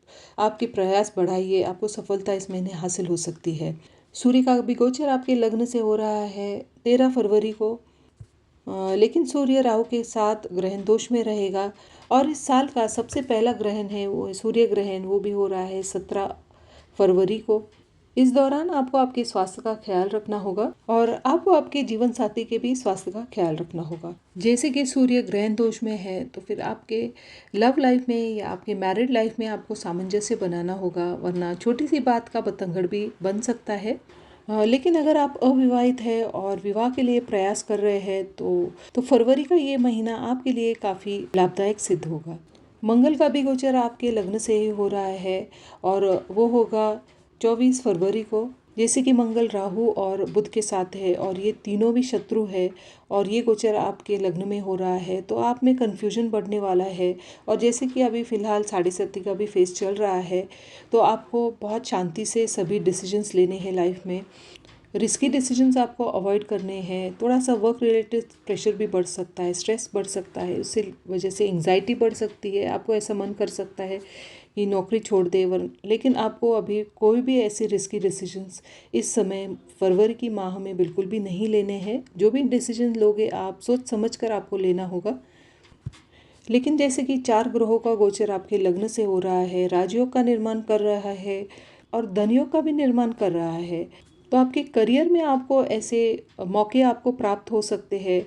A: आपके प्रयास बढ़ाइए, आपको सफलता इस महीने हासिल हो सकती है। सूर्य का भी गोचर आपके लग्न से हो रहा है 13 फरवरी को, लेकिन सूर्य राहु के साथ ग्रहण दोष में रहेगा और इस साल का सबसे पहला ग्रहण है वो सूर्य ग्रहण, वो भी हो रहा है 17 फरवरी को। इस दौरान आपको आपके स्वास्थ्य का ख्याल रखना होगा और आपको आपके जीवन साथी के भी स्वास्थ्य का ख्याल रखना होगा। जैसे कि सूर्य ग्रहण दोष में है तो फिर आपके लव लाइफ में या आपके मैरिड लाइफ में आपको सामंजस्य बनाना होगा, वरना छोटी सी बात का बतंगड़ भी बन सकता है। लेकिन अगर आप अविवाहित हैं और विवाह के लिए प्रयास कर रहे हैं तो फरवरी का ये महीना आपके लिए काफ़ी लाभदायक सिद्ध होगा। मंगल का भी गोचर आपके लग्न से ही हो रहा है और वो होगा 24 फरवरी को। जैसे कि मंगल राहु और बुध के साथ है और ये तीनों भी शत्रु है और ये गोचर आपके लग्न में हो रहा है तो आप में कन्फ्यूजन बढ़ने वाला है। और जैसे कि अभी फ़िलहाल 7.5 का भी फेज चल रहा है तो आपको बहुत शांति से सभी डिसीजंस लेने हैं लाइफ में। रिस्की डिसीजंस आपको अवॉइड करने हैं। थोड़ा सा वर्क रिलेटेड प्रेशर भी बढ़ सकता है, स्ट्रेस बढ़ सकता है, उससे वजह से एंग्जाइटी बढ़ सकती है। आपको ऐसा मन कर सकता है कि नौकरी छोड़ दे, लेकिन आपको अभी कोई भी ऐसी रिस्की डिसीजंस इस समय फरवरी की माह में बिल्कुल भी नहीं लेने हैं। जो भी डिसीजन लोगे आप सोच समझ कर आपको लेना होगा। लेकिन जैसे कि 4 ग्रहों का गोचर आपके लग्न से हो रहा है, राजयोग का निर्माण कर रहा है और धनयोग का भी निर्माण कर रहा है, तो आपके करियर में आपको ऐसे मौके आपको प्राप्त हो सकते हैं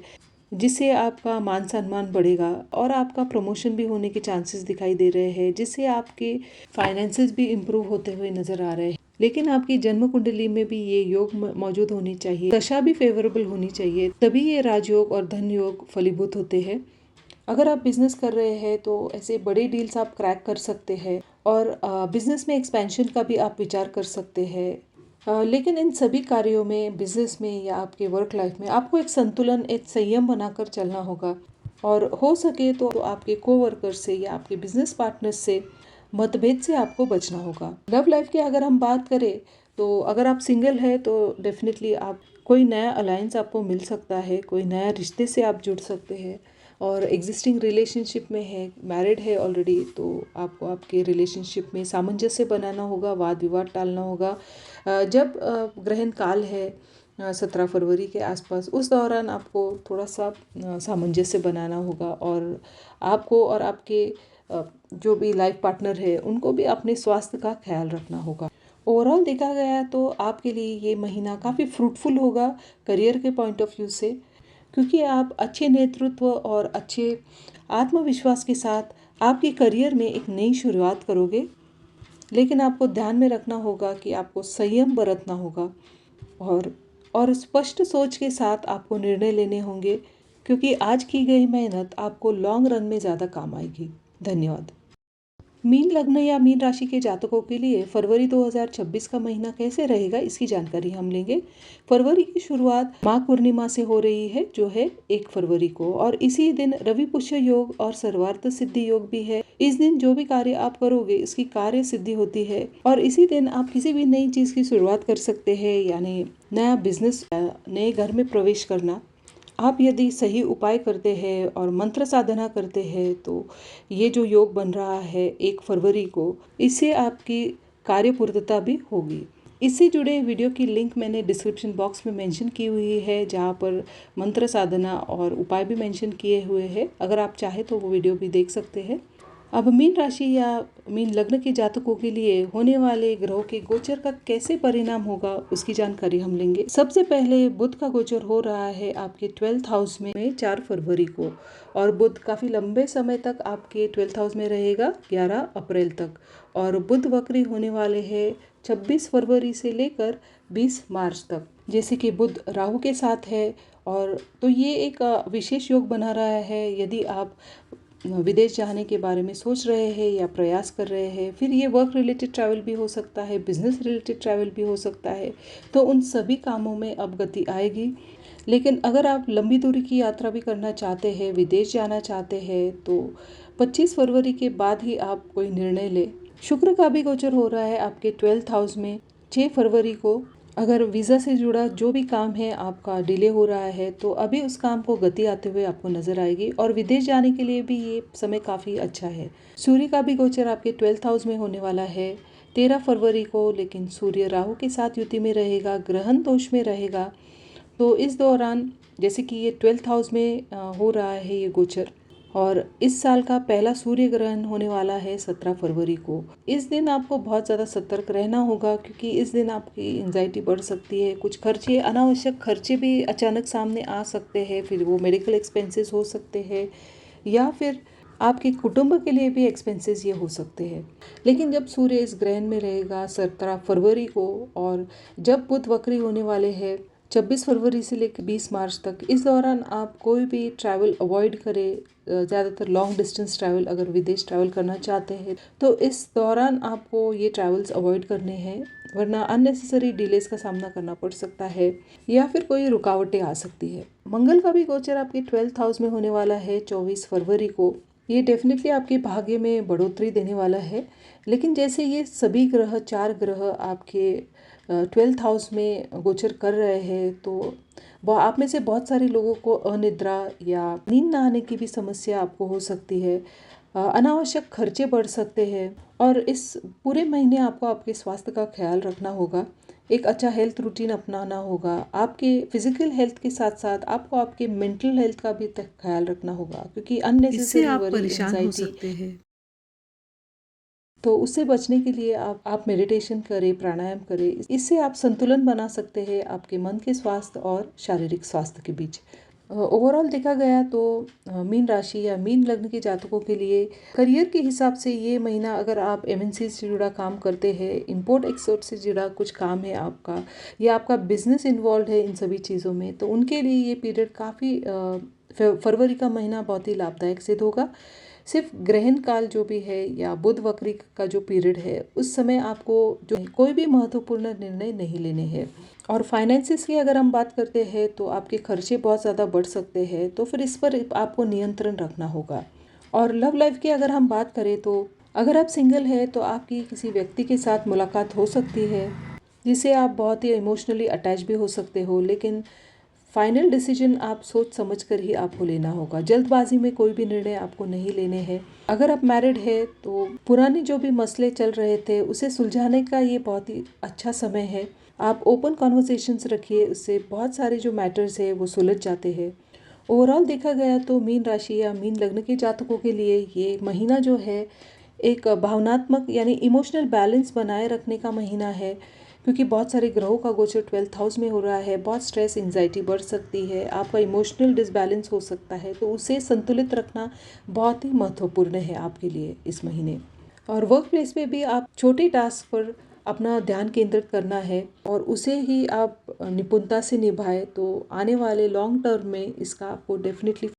A: जिससे आपका मान सम्मान बढ़ेगा और आपका प्रमोशन भी होने के चांसेस दिखाई दे रहे हैं, जिससे आपके फाइनेंसेस भी इम्प्रूव होते हुए नजर आ रहे हैं। लेकिन आपकी जन्म कुंडली में भी ये योग मौजूद होनी चाहिए, दशा भी फेवरेबल होनी चाहिए, तभी ये राजयोग और धन योग फलीभूत होते हैं। अगर आप बिजनेस कर रहे हैं तो ऐसे बड़े डील्स आप क्रैक कर सकते हैं और बिजनेस में एक्सपेंशन का भी आप विचार कर सकते हैं। लेकिन इन सभी कार्यों में, बिजनेस में या आपके वर्क लाइफ में आपको एक संतुलन, एक संयम बनाकर चलना होगा और हो सके तो आपके कोवर्कर से या आपके बिजनेस पार्टनर से मतभेद से आपको बचना होगा। लव लाइफ की अगर हम बात करें तो अगर आप सिंगल है तो डेफिनेटली आप कोई नया अलायंस आपको मिल सकता है, कोई नया रिश्ते से आप जुड़ सकते हैं। और एग्जिस्टिंग रिलेशनशिप में है, मैरिड है ऑलरेडी, तो आपको आपके रिलेशनशिप में सामंजस्य बनाना होगा, वाद विवाद टालना होगा। जब ग्रहण काल है 17 फरवरी के आसपास, उस दौरान आपको थोड़ा सा सामंजस्य बनाना होगा और आपको और आपके जो भी लाइफ पार्टनर है उनको भी अपने स्वास्थ्य का ख्याल रखना होगा। ओवरऑल देखा गया तो आपके लिए ये महीना काफ़ी फ्रूटफुल होगा करियर के पॉइंट ऑफ व्यू से, क्योंकि आप अच्छे नेतृत्व और अच्छे आत्मविश्वास के साथ आपके करियर में एक नई शुरुआत करोगे। लेकिन आपको ध्यान में रखना होगा कि आपको संयम बरतना होगा और स्पष्ट सोच के साथ आपको निर्णय लेने होंगे, क्योंकि आज की गई मेहनत आपको लॉन्ग रन में ज़्यादा काम आएगी। धन्यवाद। मीन लग्न या मीन राशि के जातकों के लिए फरवरी 2026 का महीना कैसे रहेगा इसकी जानकारी हम लेंगे। फरवरी की शुरुआत माघ पूर्णिमा से हो रही है जो है 1 फरवरी को, और इसी दिन रवि पुष्य योग और सर्वार्थ सिद्धि योग भी है। इस दिन जो भी कार्य आप करोगे इसकी कार्य सिद्धि होती है और इसी दिन आप किसी भी नई चीज की शुरुआत कर सकते हैं, यानी नया बिजनेस, नए घर में प्रवेश करना। आप यदि सही उपाय करते हैं और मंत्र साधना करते हैं तो ये जो योग बन रहा है 1 फरवरी को, इससे आपकी कार्यपूर्तता भी होगी। इससे जुड़े वीडियो की लिंक मैंने डिस्क्रिप्शन बॉक्स में मेंशन की हुई है, जहाँ पर मंत्र साधना और उपाय भी मेंशन किए हुए हैं। अगर आप चाहे तो वो वीडियो भी देख सकते हैं। अब मीन राशि या मीन लग्न के जातकों के लिए होने वाले ग्रहों के गोचर का कैसे परिणाम होगा उसकी जानकारी हम लेंगे। सबसे पहले बुध का गोचर हो रहा है आपके 12th हाउस में 4 फरवरी को, और बुध काफ़ी लंबे समय तक आपके 12th हाउस में रहेगा 11 अप्रैल तक। और बुध वक्री होने वाले हैं 26 फरवरी से लेकर 20 मार्च तक। जैसे कि बुध राहु के साथ है, और तो ये एक विशेष योग बना रहा है यदि आप विदेश जाने के बारे में सोच रहे हैं या प्रयास कर रहे हैं। फिर ये वर्क रिलेटेड ट्रैवल भी हो सकता है, बिजनेस रिलेटेड ट्रैवल भी हो सकता है। तो उन सभी कामों में अब गति आएगी। लेकिन अगर आप लंबी दूरी की यात्रा भी करना चाहते हैं, विदेश जाना चाहते हैं, तो 25 फरवरी के बाद ही आप कोई निर्णय लें। शुक्र का भी गोचर हो रहा है आपके 12th हाउस में 6 फरवरी को। अगर वीज़ा से जुड़ा जो भी काम है आपका डिले हो रहा है, तो अभी उस काम को गति आते हुए आपको नजर आएगी, और विदेश जाने के लिए भी ये समय काफ़ी अच्छा है। सूर्य का भी गोचर आपके 12th हाउस में होने वाला है 13 फरवरी को, लेकिन सूर्य राहु के साथ युति में रहेगा, ग्रहण दोष में रहेगा। तो इस दौरान जैसे कि ये 12th हाउस में हो रहा है ये गोचर, और इस साल का पहला सूर्य ग्रहण होने वाला है 17 फरवरी को। इस दिन आपको बहुत ज़्यादा सतर्क रहना होगा, क्योंकि इस दिन आपकी एंजाइटी बढ़ सकती है। कुछ खर्चे, अनावश्यक खर्चे भी अचानक सामने आ सकते हैं। फिर वो मेडिकल एक्सपेंसेस हो सकते हैं, या फिर आपके कुटुंब के लिए भी एक्सपेंसेस ये हो सकते हैं। लेकिन जब सूर्य इस ग्रहण में रहेगा 17 फरवरी को, और जब बुध वक्री होने वाले हैं 26 फरवरी से लेकर 20 मार्च तक, इस दौरान आप कोई भी ट्रैवल अवॉइड करें। ज़्यादातर लॉन्ग डिस्टेंस ट्रैवल, अगर विदेश ट्रैवल करना चाहते हैं तो इस दौरान आपको ये ट्रैवल्स अवॉइड करने हैं, वरना अननेसेसरी डिलेज का सामना करना पड़ सकता है, या फिर कोई रुकावटें आ सकती है। मंगल का भी गोचर आपके 12th हाउस में होने वाला है 24 फरवरी को। ये डेफिनेटली आपके भाग्य में बढ़ोतरी देने वाला है। लेकिन जैसे ये सभी ग्रह, 4 ग्रह आपके 12th हाउस में गोचर कर रहे हैं, तो वह आप में से बहुत सारे लोगों को अनिद्रा या नींद न आने की भी समस्या आपको हो सकती है। अनावश्यक खर्चे बढ़ सकते हैं, और इस पूरे महीने आपको आपके स्वास्थ्य का ख्याल रखना होगा। एक अच्छा हेल्थ रूटीन अपनाना होगा। आपके फिजिकल हेल्थ के साथ साथ आपको आपके मेंटल हेल्थ का भी ख्याल रखना होगा, क्योंकि अननेसेसरी वरी, एंजाइटी, तो उससे बचने के लिए आप मेडिटेशन करें, प्राणायाम करें। इससे आप संतुलन बना सकते हैं आपके मन के स्वास्थ्य और शारीरिक स्वास्थ्य के बीच। ओवरऑल देखा गया तो मीन राशि या मीन लग्न के जातकों के लिए करियर के हिसाब से ये महीना, अगर आप एमएनसी से जुड़ा काम करते हैं, इंपोर्ट एक्सपोर्ट से जुड़ा कुछ काम है आपका, या आपका बिजनेस इन्वॉल्व है इन सभी चीज़ों में, तो उनके लिए ये पीरियड काफ़ी फरवरी का महीना बहुत ही लाभदायक सिद्ध होगा। सिर्फ ग्रहण काल जो भी है या बुध वक्री का जो पीरियड है, उस समय आपको जो कोई भी महत्वपूर्ण निर्णय नहीं लेने हैं। और फाइनेंसिस की अगर हम बात करते हैं तो आपके खर्चे बहुत ज़्यादा बढ़ सकते हैं, तो फिर इस पर आपको नियंत्रण रखना होगा। और लव लाइफ की अगर हम बात करें तो अगर आप सिंगल है तो आपकी किसी व्यक्ति के साथ मुलाकात हो सकती है, जिससे आप बहुत ही इमोशनली अटैच भी हो सकते हो। लेकिन फाइनल डिसीजन आप सोच समझ कर ही आपको लेना होगा। जल्दबाजी में कोई भी निर्णय आपको नहीं लेने हैं। अगर आप मैरिड है तो पुराने जो भी मसले चल रहे थे उसे सुलझाने का ये बहुत ही अच्छा समय है। आप ओपन कॉन्वर्सेशंस रखिए, उससे बहुत सारे जो मैटर्स है वो सुलझ जाते हैं। ओवरऑल देखा गया तो मीन राशि या मीन लग्न के जातकों के लिए ये महीना जो है एक भावनात्मक यानी इमोशनल बैलेंस बनाए रखने का महीना है, क्योंकि बहुत सारे ग्रहों का गोचर 12th हाउस में हो रहा है। बहुत स्ट्रेस, एंजाइटी बढ़ सकती है, आपका इमोशनल डिसबैलेंस हो सकता है, तो उसे संतुलित रखना बहुत ही महत्वपूर्ण है आपके लिए इस महीने। और वर्क प्लेस में भी आप छोटे टास्क पर अपना ध्यान केंद्रित करना है, और उसे ही आप निपुणता से निभाएं, तो आने वाले लॉन्ग टर्म में इसका आपको डेफिनेटली